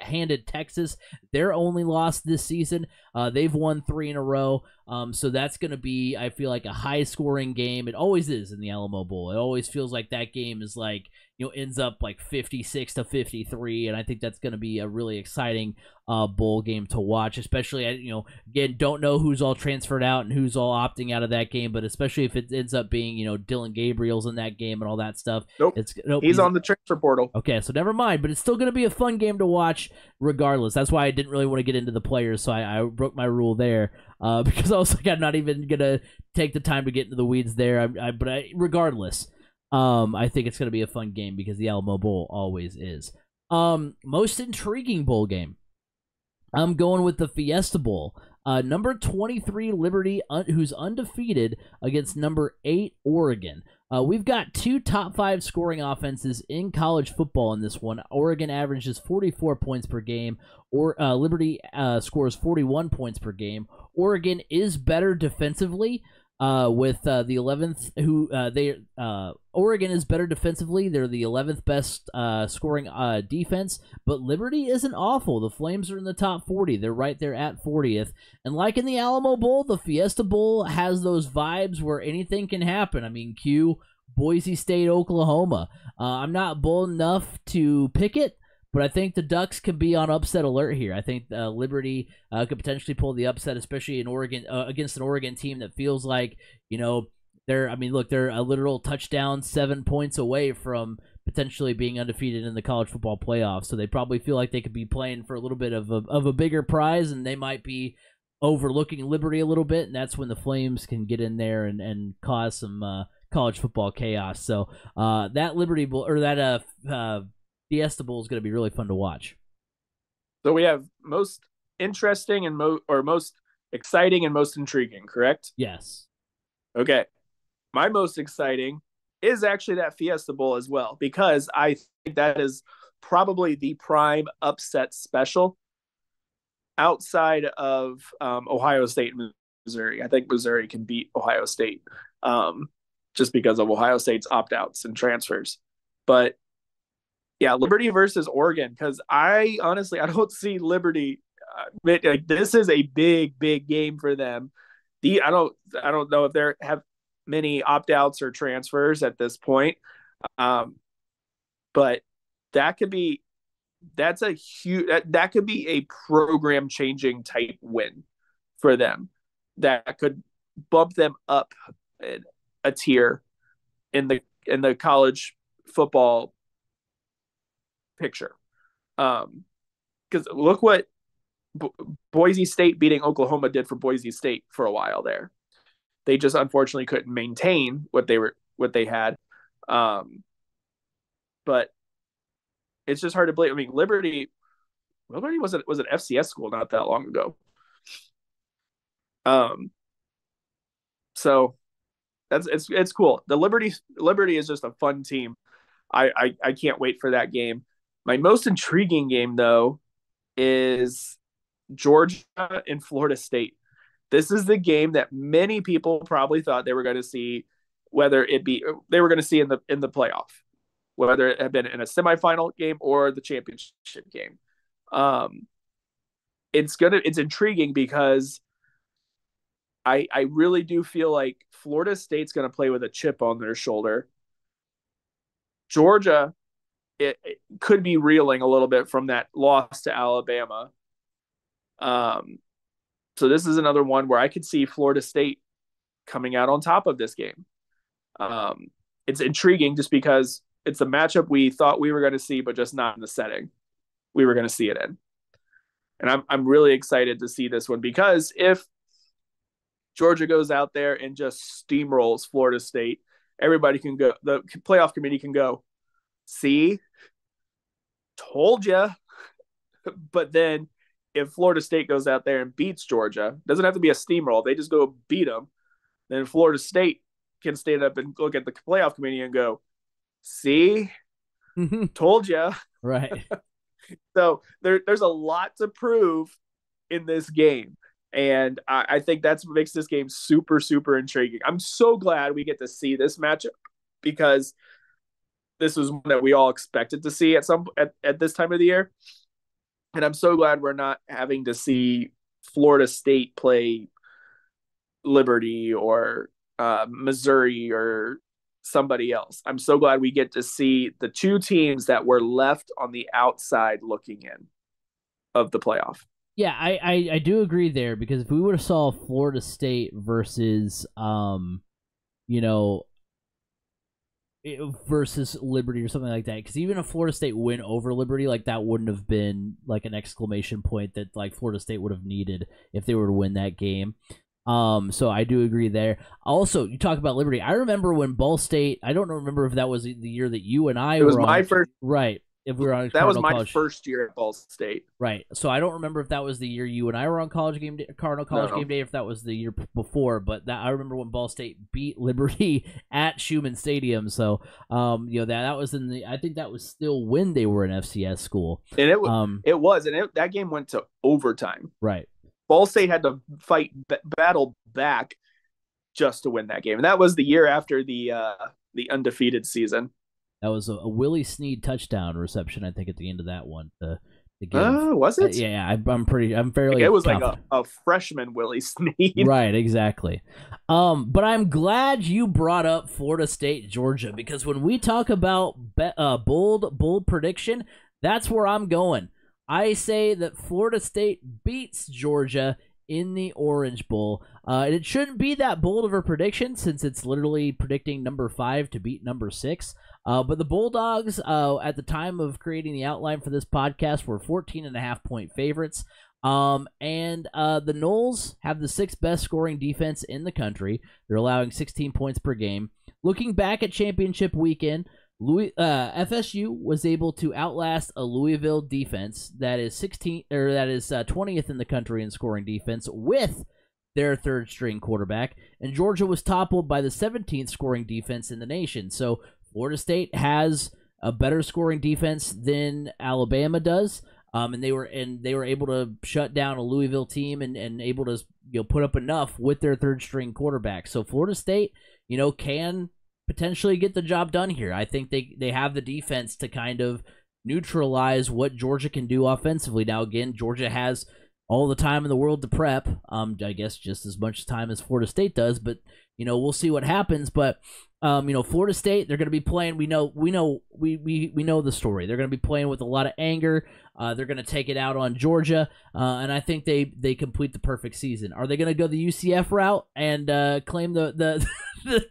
handed Texas their only loss this season. They've won 3 in a row. So that's going to be, I feel like, a high-scoring game. It always is in the Alamo Bowl. It always feels like that game is like, ends up like 56-53, and I think that's going to be a really exciting bowl game to watch, especially, again, don't know who's all transferred out and who's all opting out of that game, but especially if it ends up being, Dylan Gabriel's in that game and all that stuff. Nope. He's on the transfer portal. Okay, so never mind, but it's still going to be a fun game to watch regardless. That's why I didn't really want to get into the players, so I broke my rule there because I was like, I'm not even going to take the time to get into the weeds there. But regardless, I think it's going to be a fun game because the Alamo Bowl always is. Most intriguing bowl game. I'm going with the Fiesta Bowl. Number 23 Liberty, who's undefeated, against number 8 Oregon. We've got 2 top 5 scoring offenses in college football in this one. Oregon averages 44 points per game, or Liberty scores 41 points per game. Oregon is better defensively. With the 11th, Oregon is better defensively. They're the 11th best scoring defense, but Liberty isn't awful. The Flames are in the top 40. They're right there at 40th. And like in the Alamo Bowl, the Fiesta Bowl has those vibes where anything can happen. I mean, cue Boise State, Oklahoma. I'm not bold enough to pick it, but I think the Ducks could be on upset alert here. I think Liberty could potentially pull the upset, especially in Oregon against an Oregon team that feels like, they're a literal touchdown 7 points away from potentially being undefeated in the college football playoffs. So they probably feel like they could be playing for a little bit of a bigger prize, and they might be overlooking Liberty a little bit, and that's when the Flames can get in there and cause some college football chaos. So that Liberty Bowl, or that Fiesta Bowl, is going to be really fun to watch. So we have most interesting and most exciting and most intriguing, correct? Yes. Okay. My most exciting is actually that Fiesta Bowl as well, because I think that is probably the prime upset special outside of Ohio State and Missouri. I think Missouri can beat Ohio State just because of Ohio State's opt-outs and transfers. But yeah, Liberty versus Oregon, because I don't see Liberty. This is a big game for them. I don't know if they have many opt outs or transfers at this point, but that could be that could be a program changing type win for them. That could bump them up a tier in the college football picture. Because look what Boise State beating Oklahoma did for Boise State for a while there. They just unfortunately couldn't maintain what they had. But it's just hard to believe. I mean, Liberty was an FCS school not that long ago. So it's cool. The Liberty is just a fun team I can't wait for that game. My most intriguing game though is Georgia and Florida State. This is the game that many people probably thought they were going to see, whether it be they were going to see in the playoff, whether it had been in a semifinal game or the championship game. Um, it's intriguing because I really do feel like Florida State's going to play with a chip on their shoulder. Georgia, it could be reeling a little bit from that loss to Alabama. Um, so this is another one where I could see Florida State coming out on top of this game. It's intriguing just because it's a matchup we thought we were going to see, but just not in the setting we were going to see it in. And I'm really excited to see this one because if Georgia goes out there and just steamrolls Florida State, everybody can go. The playoff committee can go, see, told you. But then if Florida State goes out there and beats Georgia, doesn't have to be a steamroll. They just go beat them. Then Florida State can stand up and look at the playoff committee and go, see, told you. Right. So there's a lot to prove in this game. And I think that's what makes this game super, super intriguing. I'm so glad we get to see this matchup because this was one that we all expected to see at this time of the year. And I'm so glad we're not having to see Florida State play Liberty or Missouri or somebody else. I'm so glad we get to see the two teams that were left on the outside looking in of the playoff. Yeah, I do agree there because if we would have saw Florida State versus versus Liberty or something like that, because even if Florida State win over Liberty, like that wouldn't have been like an exclamation point that like Florida State would have needed if they were to win that game. So I do agree there. Also, you talk about Liberty. I remember when Ball State. I don't remember if that was the year that you and I. It was my first. Right. If we were on that was my College. first year at Ball State. Right. So I don't remember if that was the year you and I were on College game day, Cardinal College game day, if that was the year before. But that I remember when Ball State beat Liberty at Schumann Stadium. So that was in the. I think that was still when they were an FCS school. And it was, and that game went to overtime. Right. Ball State had to battle back just to win that game, and that was the year after the undefeated season. That was a Willie Snead touchdown reception, I think, at the end of that one. Was it? Yeah, I'm fairly. Like it was like a freshman Willie Snead. Right, exactly. But I'm glad you brought up Florida State, Georgia, because when we talk about bold prediction, that's where I'm going. I say that Florida State beats Georgia in the Orange Bowl. And it shouldn't be that bold of a prediction since it's literally predicting number 5 to beat number 6. But the Bulldogs, at the time of creating the outline for this podcast, were 14.5-point favorites. And the Noles have the 6th best scoring defense in the country. They're allowing 16 points per game. Looking back at championship weekend, FSU was able to outlast a Louisville defense that is 20th in the country in scoring defense with their third string quarterback, and Georgia was toppled by the 17th scoring defense in the nation. So Florida State has a better scoring defense than Alabama does. And they were able to shut down a Louisville team and able to put up enough with their third string quarterback. So Florida State, can potentially get the job done here. I think they have the defense to kind of neutralize what Georgia can do offensively. Now, again, Georgia has all the time in the world to prep. I guess just as much time as Florida State does, but we'll see what happens. But Florida State, they're going to be playing. We know the story. They're going to be playing with a lot of anger. They're going to take it out on Georgia, and I think they complete the perfect season. Are they going to go the UCF route and claim the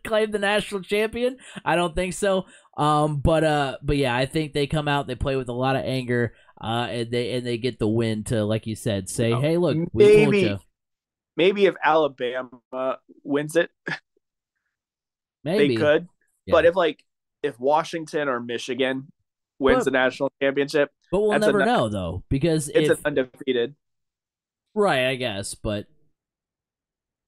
claim the national champion? I don't think so. But yeah, I think they come out. They play with a lot of anger, and they get the win to, like you said, say, hey, look, we told you. Maybe if Alabama wins it. Maybe. They could, yeah. But if Washington or Michigan wins the national championship, but we'll never know though because it's an undefeated. Right, I guess, but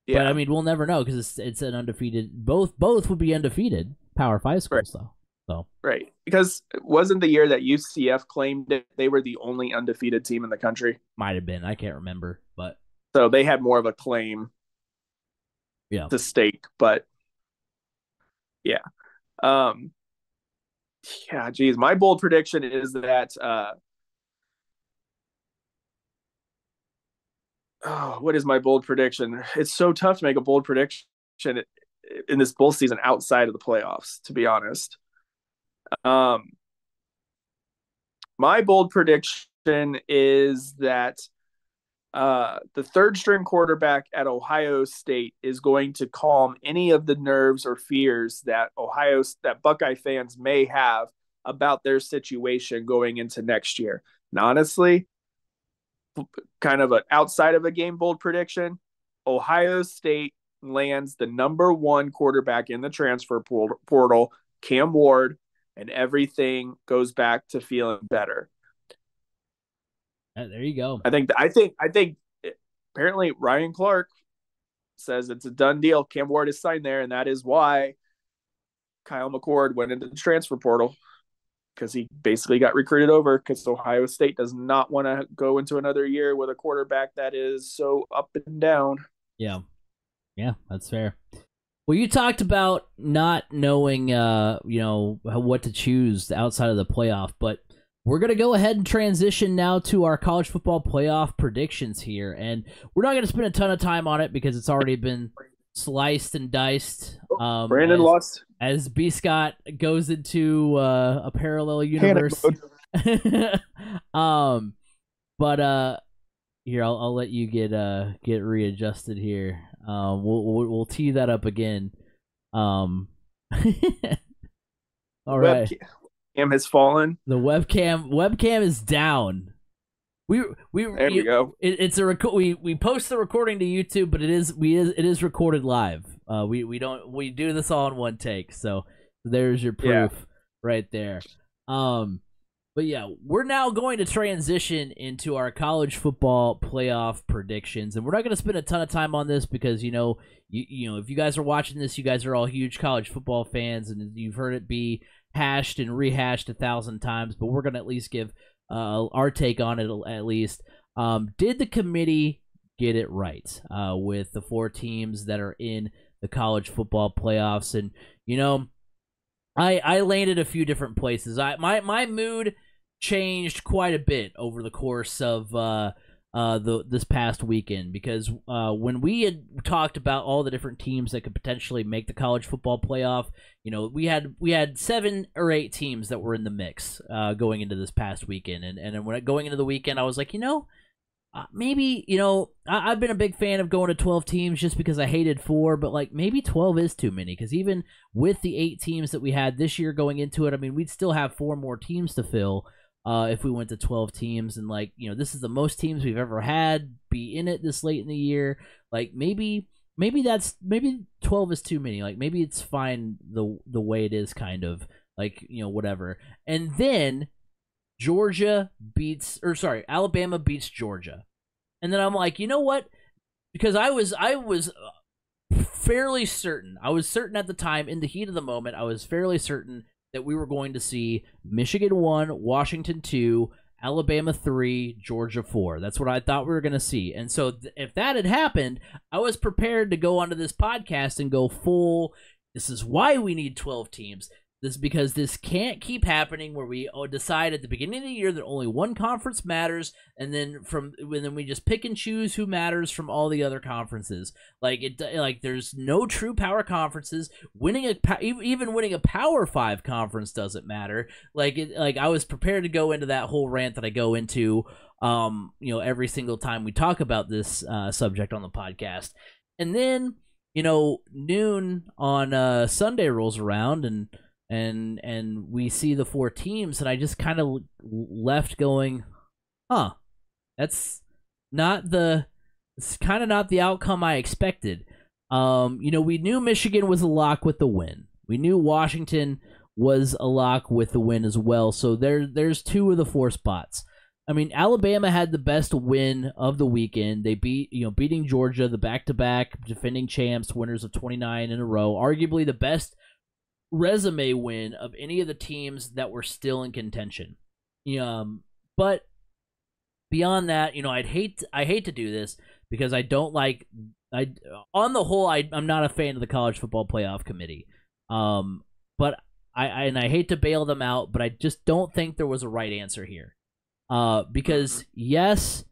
yeah, but I mean we'll never know because it's an undefeated. Both would be undefeated Power 5 schools though. So Right. Because it wasn't the year that UCF claimed it, they were the only undefeated team in the country. might have been. I can't remember, but So they had more of a claim yeah. to stake. But yeah. Um, yeah, geez. My bold prediction is that what is my bold prediction? It's so tough to make a bold prediction in this bowl season outside of the playoffs, to be honest. Um, my bold prediction is that the third string quarterback at Ohio State is going to calm any of the nerves or fears that Buckeye fans may have about their situation going into next year. And honestly, kind of an outside of a game bold prediction, Ohio State lands the number one quarterback in the transfer portal, Cam Ward, and everything goes back to feeling better. There you go. I think apparently Ryan Clark says it's a done deal. Cam Ward is signed there, and that is why Kyle McCord went into the transfer portal, because he basically got recruited over, because Ohio State does not want to go into another year with a quarterback that is so up and down. Yeah. Yeah, that's fair. Well, you talked about not knowing, what to choose outside of the playoff, but we're going to go ahead and transition now to our college football playoff predictions here. And we're not going to spend a ton of time on it because it's already been sliced and diced. Brandon lost. As B. Scott goes into a parallel universe. But here, I'll let you get readjusted here. We'll tee that up again. All right. Webcam has fallen. The webcam is down. We go. It's a we post the recording to YouTube, but it is recorded live. We do this all in one take. So there's your proof right there. But yeah, we're now going to transition into our college football playoff predictions, and we're not going to spend a ton of time on this because you know if you guys are watching this, you guys are all huge college football fans, and you've heard it be hashed and rehashed 1,000 times. But we're going to at least give our take on it. At least, did the committee get it right with the 4 teams that are in the college football playoffs? And I landed a few different places. My mood changed quite a bit over the course of this past weekend, because when we had talked about all the different teams that could potentially make the college football playoff, we had 7 or 8 teams that were in the mix going into this past weekend, and when going into the weekend, I was like, maybe I've been a big fan of going to 12 teams just because I hated 4, but like maybe 12 is too many, because even with the 8 teams that we had this year going into it, I mean, we'd still have 4 more teams to fill if we went to 12 teams, and this is the most teams we've ever had be in it this late in the year. Like maybe 12 is too many. Like maybe it's fine the way it is, kind of like whatever. And then Alabama beats Georgia. And then I'm like, you know what? Because I was fairly certain. I was certain at the time, in the heat of the moment, I was fairly certain that we were going to see Michigan 1, Washington 2, Alabama 3, Georgia 4. That's what I thought we were going to see. And so if that had happened, I was prepared to go onto this podcast and go full, this is why we need 12 teams. This because this can't keep happening where we decide at the beginning of the year that only one conference matters, and then we just pick and choose who matters from all the other conferences. Like there's no true power conferences. Even winning a Power 5 conference doesn't matter. Like I was prepared to go into that whole rant that I go into every single time we talk about this subject on the podcast. And then noon on Sunday rolls around, and we see the 4 teams, and I just kind of left going, it's kind of not the outcome I expected. We knew Michigan was a lock with the win. We knew Washington was a lock with the win as well. So there's 2 of the 4 spots. I mean, Alabama had the best win of the weekend. They beating Georgia, the back-to-back defending champs, winners of 29 in a row, arguably the best resume win of any of the teams that were still in contention. But beyond that, I hate to do this because I don't like I on the whole I'm not a fan of the college football playoff committee. But I hate to bail them out, but I just don't think there was a right answer here. Because yes,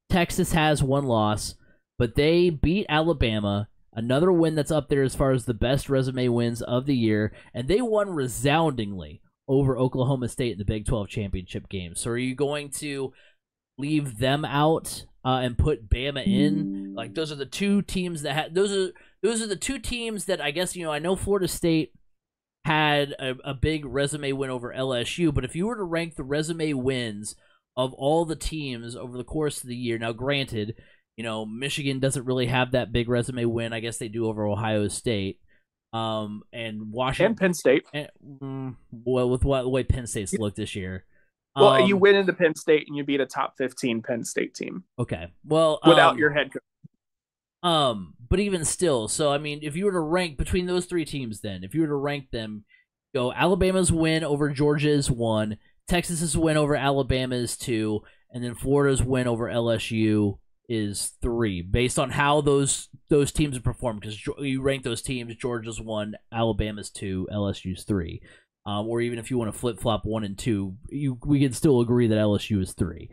Texas has one loss, but they beat Alabama, another win that's up there as far as the best resume wins of the year, and they won resoundingly over Oklahoma State in the Big 12 championship game. So are you going to leave them out and put Bama in? Like, those are the two teams that those are the two teams that I guess I know Florida State had a big resume win over LSU, but if you were to rank the resume wins of all the teams over the course of the year, now granted, Michigan doesn't really have that big resume win. I guess they do over Ohio State. And Washington and Penn State. Well, with the way Penn State's looked this year. Well, you win into Penn State and you beat a top 15 Penn State team. Okay. Well, without your head coach. But even still, so I mean, if you were to rank between those three teams, then if you were to rank them, go Alabama's win over Georgia is 1, Texas's win over Alabama is 2, and then Florida's win over LSU is 3, based on how those teams have performed. Because you rank those teams, Georgia's 1, Alabama's 2, LSU's 3. Or even if you want to flip flop 1 and 2, we can still agree that LSU is 3.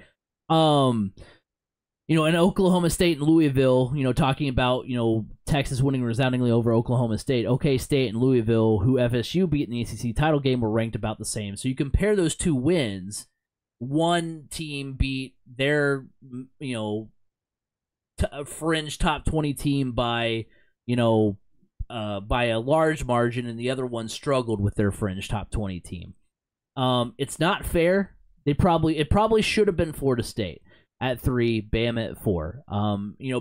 And Oklahoma State and Louisville, talking about, Texas winning resoundingly over Oklahoma State. OK State and Louisville, who FSU beat in the ACC title game, were ranked about the same. So you compare those two wins. One team beat their, fringe top 20 team by a large margin, and the other one struggled with their fringe top 20 team. It's not fair. It probably should have been Florida State at 3, Bama at 4.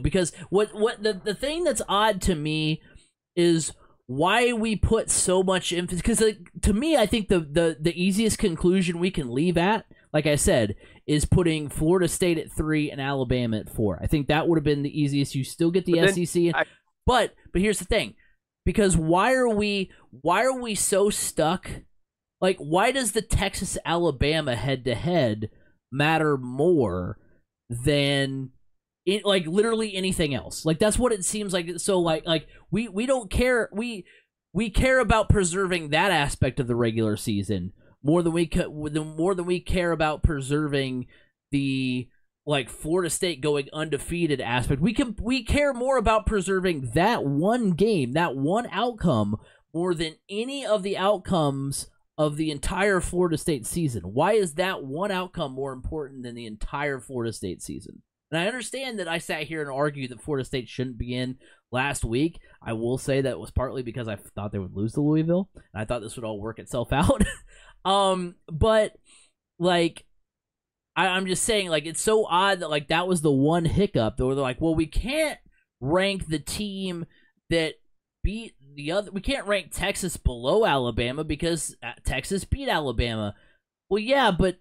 Because what the thing that's odd to me is why we put so much emphasis. Because to me, I think the easiest conclusion we can leave at, like I said, is putting Florida State at 3 and Alabama at 4. I think that would have been the easiest. You still get the SEC, but here's the thing. Because why are we so stuck? Like, why does the Texas Alabama head-to-head matter more than literally anything else? Like, that's what it seems like. So like we don't care. We care about preserving that aspect of the regular season more than we care about preserving the Florida State going undefeated aspect. We care more about preserving that one game, that one outcome, more than any of the outcomes of the entire Florida State season. Why is that one outcome more important than the entire Florida State season? And I understand that I sat here and argued that Florida State shouldn't be in last week. I will say that it was partly because I thought they would lose to Louisville, and I thought this would all work itself out. But I'm just saying, it's so odd that that was the one hiccup. They were like, well, we can't rank the team that beat the other. We can't rank Texas below Alabama because Texas beat Alabama. Well, yeah, but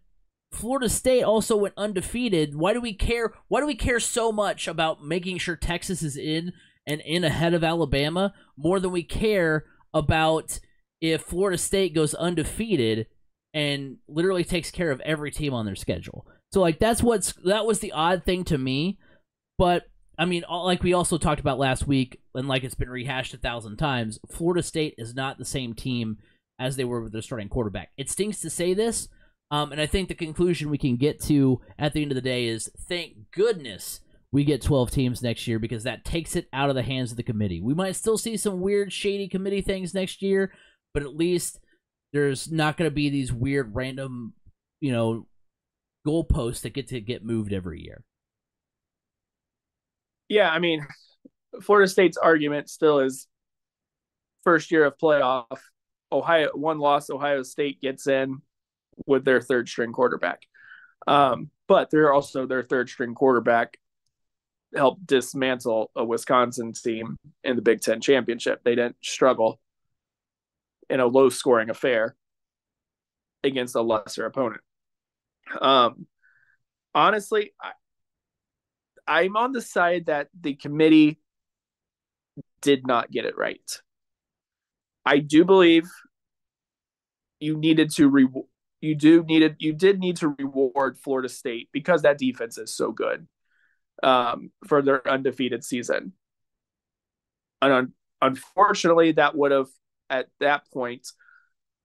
Florida State also went undefeated. Why do we care? Why do we care so much about making sure Texas is in ahead of Alabama more than we care about if Florida State goes undefeated and literally takes care of every team on their schedule? So that was the odd thing to me. But I mean, like we also talked about last week, and it's been rehashed 1,000 times, Florida State is not the same team as they were with their starting quarterback. It stinks to say this, and I think the conclusion we can get to at the end of the day is, thank goodness we get 12 teams next year, because that takes it out of the hands of the committee. We might still see some weird, shady committee things next year, but at least there's not going to be these weird, random, goalposts that get moved every year. Yeah, I mean, Florida State's argument still is first year of playoff. Ohio, one loss, Ohio State gets in with their third string quarterback. But they're also their third string quarterback helped dismantle a Wisconsin team in the Big Ten championship. They didn't struggle in a low scoring affair against a lesser opponent. Honestly, I'm on the side that the committee did not get it right. I do believe you needed to you did need to reward Florida State because that defense is so good for their undefeated season. And unfortunately, that would have at that point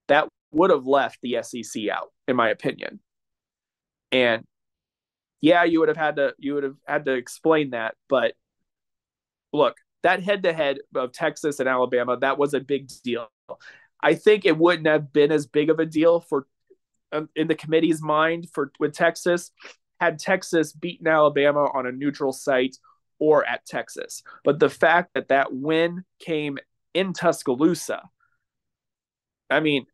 that would have left the SEC out, in my opinion. And yeah, you would have had to explain that, but look, that head to head of Texas and Alabama, that was a big deal. I think it wouldn't have been as big of a deal for in the committee's mind with Texas had Texas beaten Alabama on a neutral site or at Texas. But the fact that that win came in Tuscaloosa, I mean,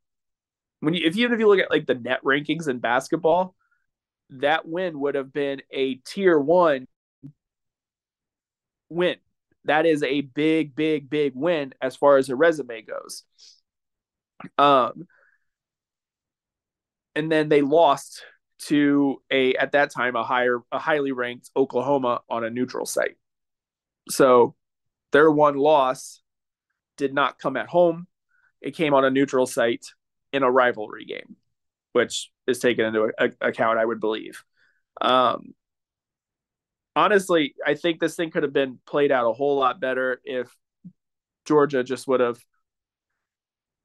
even if you look at like the net rankings in basketball, that win would have been a tier 1 win. That is a big, big, big win as far as a resume goes. And then they lost to at that time a highly ranked Oklahoma on a neutral site. So their one loss did not come at home. It came on a neutral site in a rivalry game, which is taken into account, I would believe. Honestly, I think this thing could have been played out a whole lot better if Georgia just would have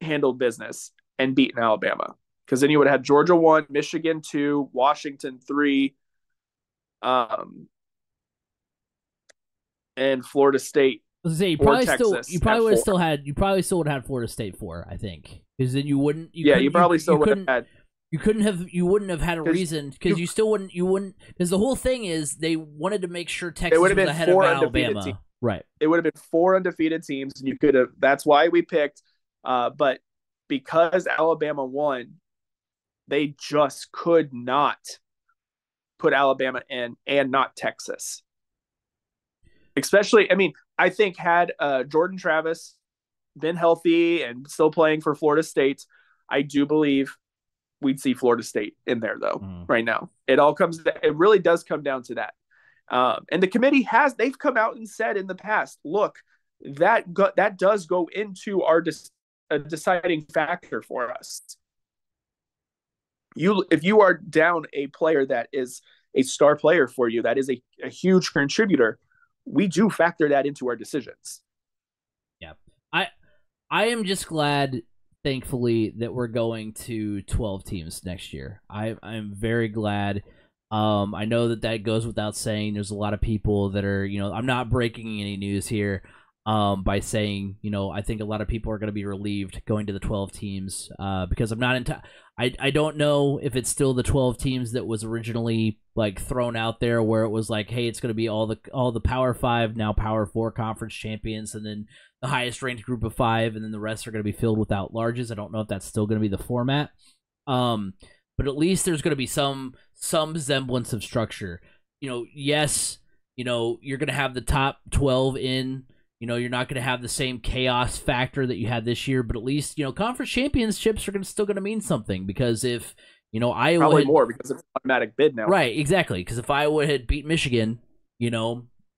handled business and beaten Alabama. Because then you would have had Georgia 1, Michigan 2, Washington 3, and Florida State. I was gonna say, you probably would have had Florida State 4, I think, because then you wouldn't. You wouldn't have had a reason because you wouldn't because the whole thing is they wanted to make sure Texas was ahead of Alabama. Right. It would have been 4 undefeated teams, and you could have. That's why we picked. But because Alabama won, they just could not put Alabama in and not Texas. Especially, I mean, I think had Jordan Travis been healthy and still playing for Florida State, I do believe we'd see Florida State in there though. Right now. It really does come down to that. And the committee they've come out and said in the past, look, that does go into a deciding factor for us. If you are down a player that is a star player for you, that is a huge contributor, we do factor that into our decisions. Yeah. I am just glad, thankfully, that we're going to 12 teams next year. I'm very glad. I know that goes without saying. There's a lot of people that are, I'm not breaking any news here by saying, I think a lot of people are going to be relieved going to the 12 teams because I'm not I don't know if it's still the 12 teams that was originally like thrown out there where it was like, hey, it's going to be all the Power 5, now Power 4 conference champions, and then the highest ranked group of 5, and then the rest are going to be filled with out-larges. I don't know if that's still going to be the format. But at least there's going to be some semblance of structure. Yes, you're going to have the top 12 in. You're not going to have the same chaos factor that you had this year, but at least, conference championships are still going to mean something because if, Iowa... Probably more because it's an automatic bid now. Right, exactly. Because if Iowa had beat Michigan,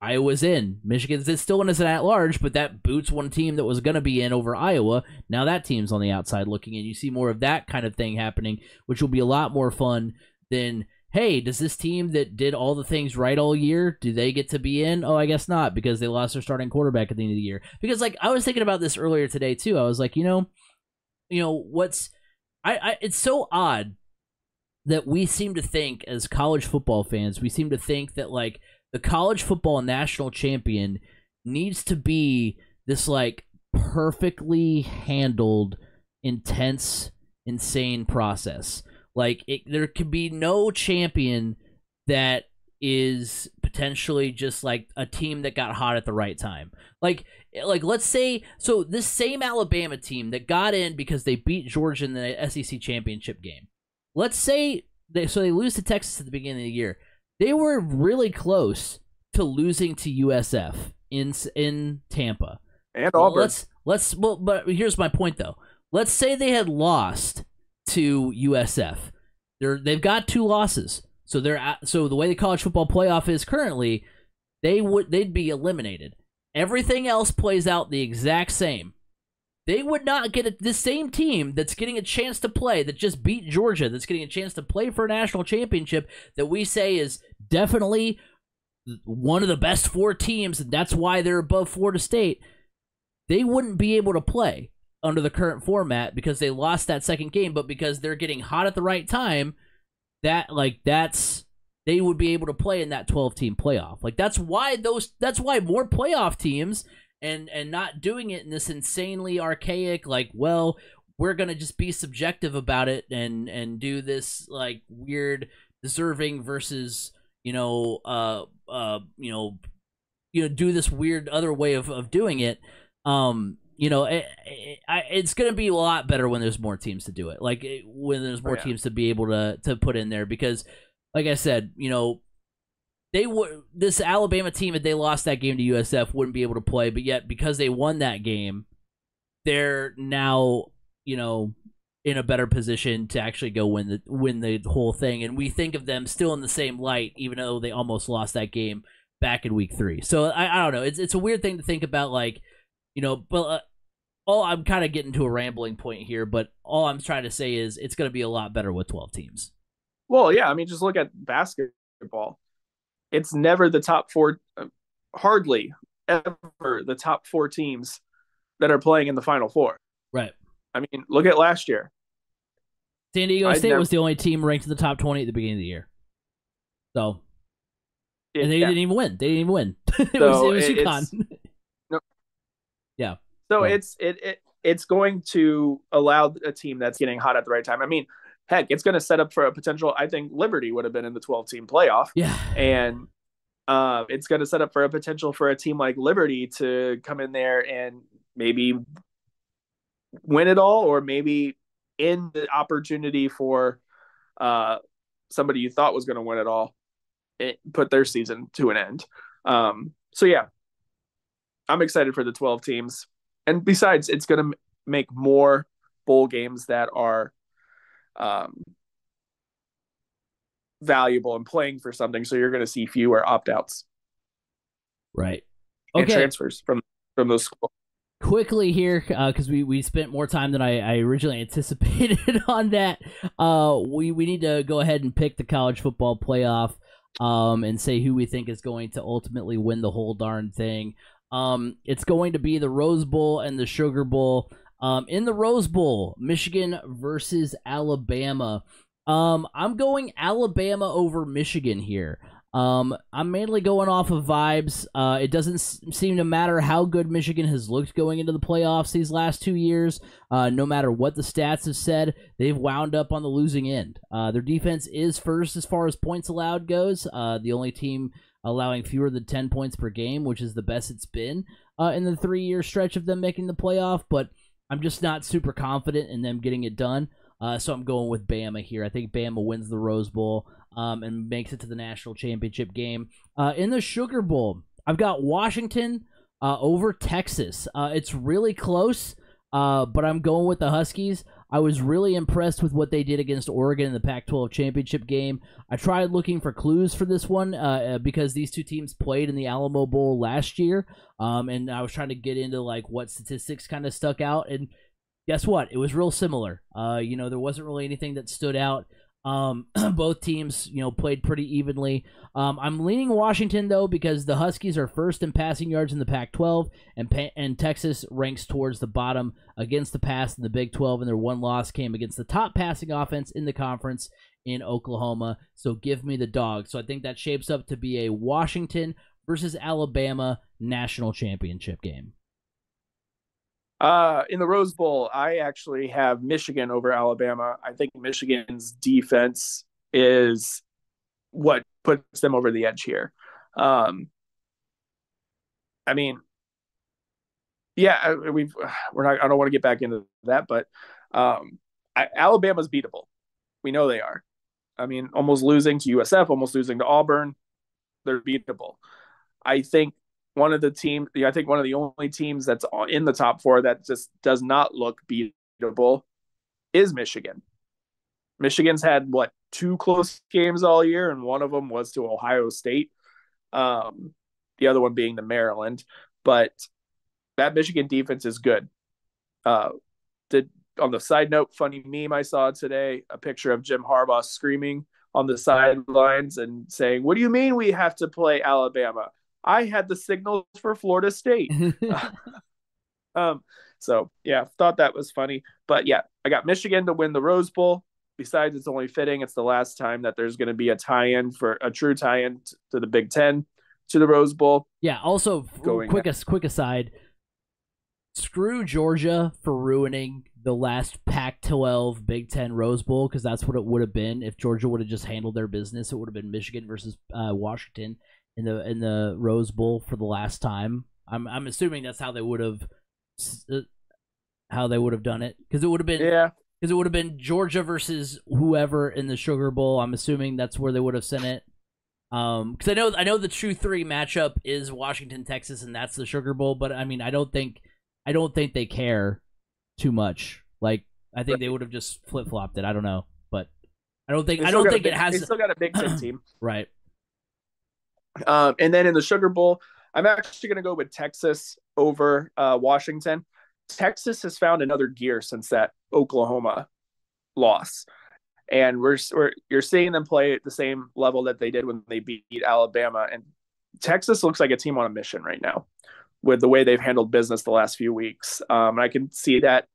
Iowa's in. Michigan's still in as an at-large, but that boots one team that was going to be in over Iowa. Now that team's on the outside looking in. You see more of that kind of thing happening, which will be a lot more fun than... Hey, does this team that did all the things right all year, do they get to be in? Oh, I guess not, because they lost their starting quarterback at the end of the year. Because, I was thinking about this earlier today, too. I was like, it's so odd that we seem to think, as college football fans, we seem to think that, the college football national champion needs to be this, perfectly handled, intense, insane process. There could be no champion that is potentially just a team that got hot at the right time. Let's say, so this same Alabama team that got in because they beat Georgia in the SEC championship game. Let's say they lose to Texas at the beginning of the year. They were really close to losing to USF in Tampa and Auburn. But here's my point though. Let's say they had lost to USF. They've got 2 losses. So the way the college football playoff is currently, they'd be eliminated. Everything else plays out the exact same. They would not get the same team that's getting a chance to play, that just beat Georgia, that's getting a chance to play for a national championship, that we say is definitely one of the best 4 teams, and that's why they're above Florida State. They wouldn't be able to play under the current format because they lost that second game, but because they're getting hot at the right time, they would be able to play in that 12-team playoff. Like that's why more playoff teams and not doing it in this insanely archaic, like, well, we're gonna just be subjective about it and do this like weird deserving versus do this weird other way of doing it. It's going to be a lot better when there's more teams to do it. Like when there's more teams to be able to put in there, because like I said, this Alabama team, if they lost that game to USF, wouldn't be able to play, but yet because they won that game, they're now, in a better position to actually go win the whole thing. And we think of them still in the same light, even though they almost lost that game back in week 3. So I don't know. It's a weird thing to think about, like, but all I'm kind of getting to a rambling point here, but all I'm trying to say is it's going to be a lot better with 12 teams. Well, yeah, I mean, just look at basketball. It's never the top 4, hardly ever the top 4 teams that are playing in the Final Four. Right. I mean, look at last year. San Diego State was the only team ranked in the top 20 at the beginning of the year. So, and they didn't even win. They didn't even win. it was UConn. No. Yeah. So it's going to allow a team that's getting hot at the right time. I mean, heck, it's going to set up for a potential. I think Liberty would have been in the 12-team playoff. Yeah. And it's going to set up for a potential for a team like Liberty to come in there and maybe win it all, or maybe in the opportunity for somebody you thought was going to win it all, put their season to an end. So yeah, I'm excited for the 12 teams. And besides, it's going to make more bowl games that are valuable and playing for something. So you're going to see fewer opt-outs. Right. Okay. And transfers from those schools. Quickly here, because we spent more time than I originally anticipated on that. We need to go ahead and pick the college football playoff, and say who we think is going to ultimately win the whole darn thing. It's going to be the Rose Bowl and the Sugar Bowl. In the Rose Bowl, Michigan versus Alabama. I'm going Alabama over Michigan here. I'm mainly going off of vibes. It doesn't seem to matter how good Michigan has looked going into the playoffs these last 2 years. No matter what the stats have said, they've wound up on the losing end. Their defense is first as far as points allowed goes. The only team allowing fewer than 10 points per game, which is the best it's been in the 3-year stretch of them making the playoff. But I'm just not super confident in them getting it done. So I'm going with Bama here. I think Bama wins the Rose Bowl and makes it to the national championship game. In the Sugar Bowl, I've got Washington over Texas. It's really close, but I'm going with the Huskies. I was really impressed with what they did against Oregon in the Pac-12 championship game. I tried looking for clues for this one because these two teams played in the Alamo Bowl last year, and I was trying to get into like what statistics kind of stuck out, and guess what? It was real similar. There wasn't really anything that stood out. Both teams, played pretty evenly. I'm leaning Washington, though, because the Huskies are first in passing yards in the Pac-12, and Texas ranks towards the bottom against the pass in the Big 12, and their one loss came against the top passing offense in the conference in Oklahoma. So give me the dog. So I think that shapes up to be a Washington versus Alabama national championship game. In the Rose Bowl, I actually have Michigan over Alabama. I think Michigan's defense is what puts them over the edge here. I mean, yeah, I don't want to get back into that, but Alabama's beatable. We know they are. I mean, almost losing to USF, almost losing to Auburn, they're beatable. I think one of the only teams that's in the top 4 that just does not look beatable is Michigan. Michigan's had 2 close games all year, and one of them was to Ohio State. The other one being to Maryland, but that Michigan defense is good. Uh, did on the side note, funny meme I saw today, a picture of Jim Harbaugh screaming on the sidelines and saying, "What do you mean we have to play Alabama? I had the signals for Florida State." Um, so yeah, thought that was funny. But yeah, I got Michigan to win the Rose Bowl. Besides, it's only fitting. It's the last time that there's going to be a tie-in for a true tie-in to the Big Ten to the Rose Bowl. Yeah. Also, Going quick aside. Screw Georgia for ruining the last Pac-12 Big Ten Rose Bowl, because that's what it would have been if Georgia would have just handled their business. It would have been Michigan versus Washington in the Rose Bowl for the last time. I'm assuming that's how they would have done it, because it would have been because it would have been Georgia versus whoever in the Sugar Bowl. I'm assuming that's where they would have sent it. Because I know the true three matchup is Washington, Texas, and that's the Sugar Bowl. But I mean, I don't think they care too much. Like, I think they would have just flip flopped it. I don't know, but I don't think it has. They still got a Big Ten team, right? And then in the Sugar Bowl, I'm actually going to go with Texas over Washington. Texas has found another gear since that Oklahoma loss, and you're seeing them play at the same level that they did when they beat Alabama. And Texas looks like a team on a mission right now, with the way they've handled business the last few weeks. And I can see that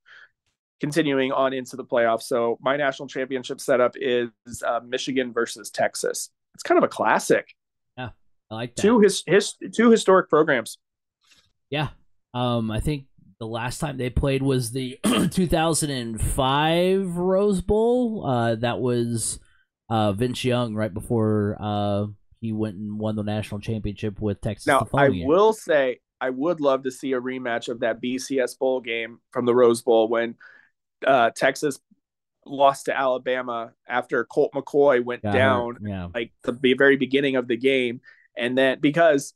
continuing on into the playoffs. So my national championship setup is Michigan versus Texas. It's kind of a classic. Yeah, I like that. Two historic programs. Yeah. I think the last time they played was the 2005 Rose Bowl. That was Vince Young right before he went and won the national championship with Texas. Now, will say I would love to see a rematch of that BCS Bowl game from the Rose Bowl when Texas lost to Alabama after Colt McCoy went down, like the very beginning of the game. And then because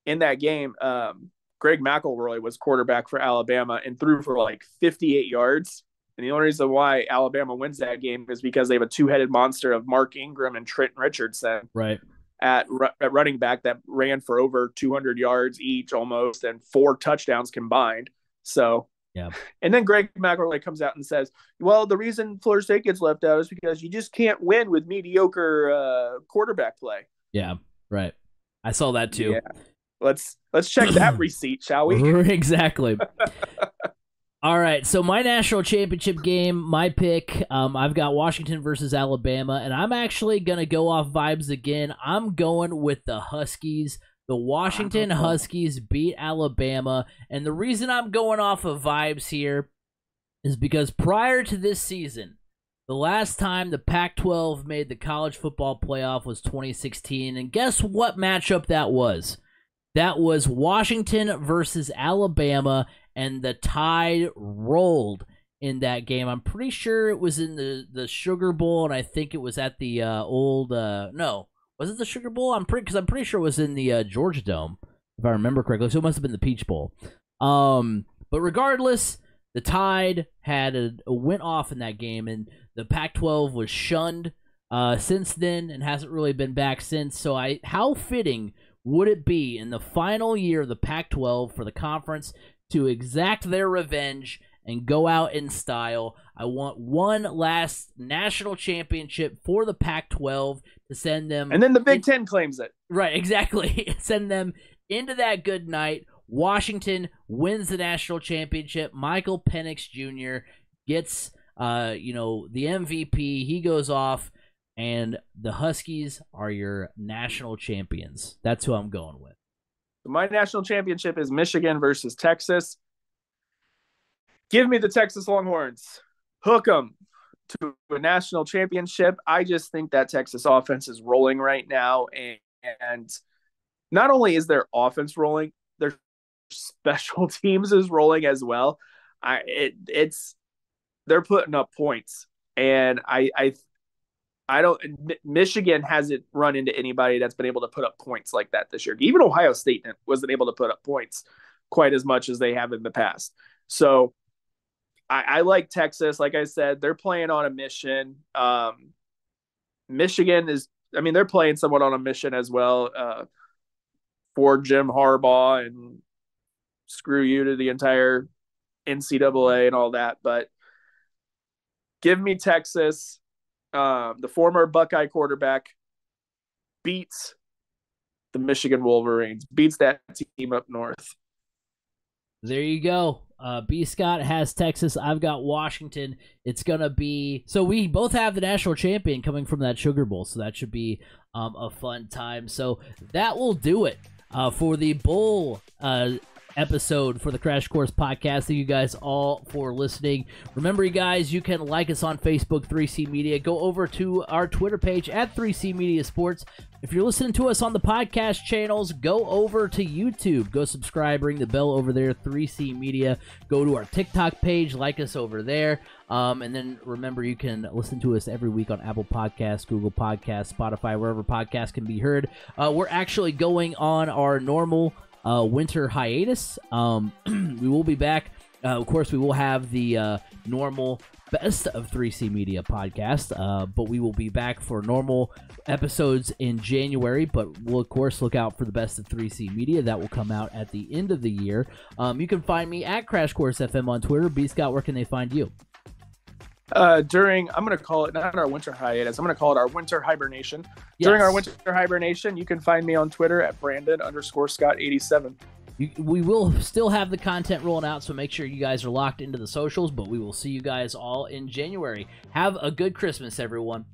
in that game, Greg McElroy was quarterback for Alabama and threw for like 58 yards. And the only reason why Alabama wins that game is because they have a two-headed monster of Mark Ingram and Trent Richardson. Right. At running back that ran for over 200 yards each almost and 4 touchdowns combined. So, yeah. And then Greg McElroy comes out and says, well, the reason Florida State gets left out is because you just can't win with mediocre quarterback play. Yeah, right. I saw that too. Yeah. Let's check that receipt, shall we? Exactly. All right, so my national championship game, my pick, I've got Washington versus Alabama, and I'm actually going to go off vibes again. I'm going with the Huskies. The Washington Huskies beat Alabama, and the reason I'm going off of vibes here is because prior to this season, the last time the Pac-12 made the college football playoff was 2016, and guess what matchup that was? That was Washington versus Alabama, and the Tide rolled in that game. I'm pretty sure it was in the Sugar Bowl, and I think it was at the old no, was it the Sugar Bowl? I'm pretty sure it was in the Georgia Dome, if I remember correctly. So it must have been the Peach Bowl. But regardless, the Tide had went off in that game, and the Pac-12 was shunned since then and hasn't really been back since. So how fitting would it be in the final year of the Pac-12 for the conference to exact their revenge and go out in style? I want one last national championship for the Pac-12 to send them. And then the Big Ten claims it. Right, exactly. Send them into that good night. Washington wins the national championship. Michael Penix Jr. gets, the MVP. He goes off. And the Huskies are your national champions. That's who I'm going with. My national championship is Michigan versus Texas. Give me the Texas Longhorns. Hook them to a national championship. I just think that Texas offense is rolling right now. And not only is their offense rolling, their special teams is rolling as well. They're putting up points. And Michigan hasn't run into anybody that's been able to put up points like that this year. Even Ohio State wasn't able to put up points quite as much as they have in the past. So I like Texas. Like I said, they're playing on a mission. Michigan they're playing somewhat on a mission as well for Jim Harbaugh, and screw you to the entire NCAA and all that. But give me Texas. The former Buckeye quarterback beats the Michigan Wolverines, beats that team up north. There you go. B. Scott has Texas. I've got Washington. It's going to be... So we both have the national champion coming from that Sugar Bowl, so that should be a fun time. So that will do it for the bowl episode for the Crash Course podcast. Thank you guys all for listening. Remember, you guys, you can like us on Facebook, 3C Media. Go over to our Twitter page at 3C Media Sports. If you're listening to us on the podcast channels, go over to YouTube. Go subscribe, ring the bell over there, 3C Media. Go to our TikTok page, like us over there. And then remember, you can listen to us every week on Apple Podcasts, Google Podcasts, Spotify, wherever podcasts can be heard. We're actually going on our normal winter hiatus. We will be back. Of course, we will have the normal Best of 3C Media podcast, but we will be back for normal episodes in January, but we'll, of course, look out for the Best of 3C Media. That will come out at the end of the year. You can find me at Crash Course FM on Twitter. B. Scott, where can they find you? I'm going to call it not our winter hiatus. I'm going to call it our winter hibernation. Yes. During our winter hibernation, you can find me on Twitter at Brandon_Scott87. We will still have the content rolling out, so make sure you guys are locked into the socials, but we will see you guys all in January. Have a good Christmas, everyone.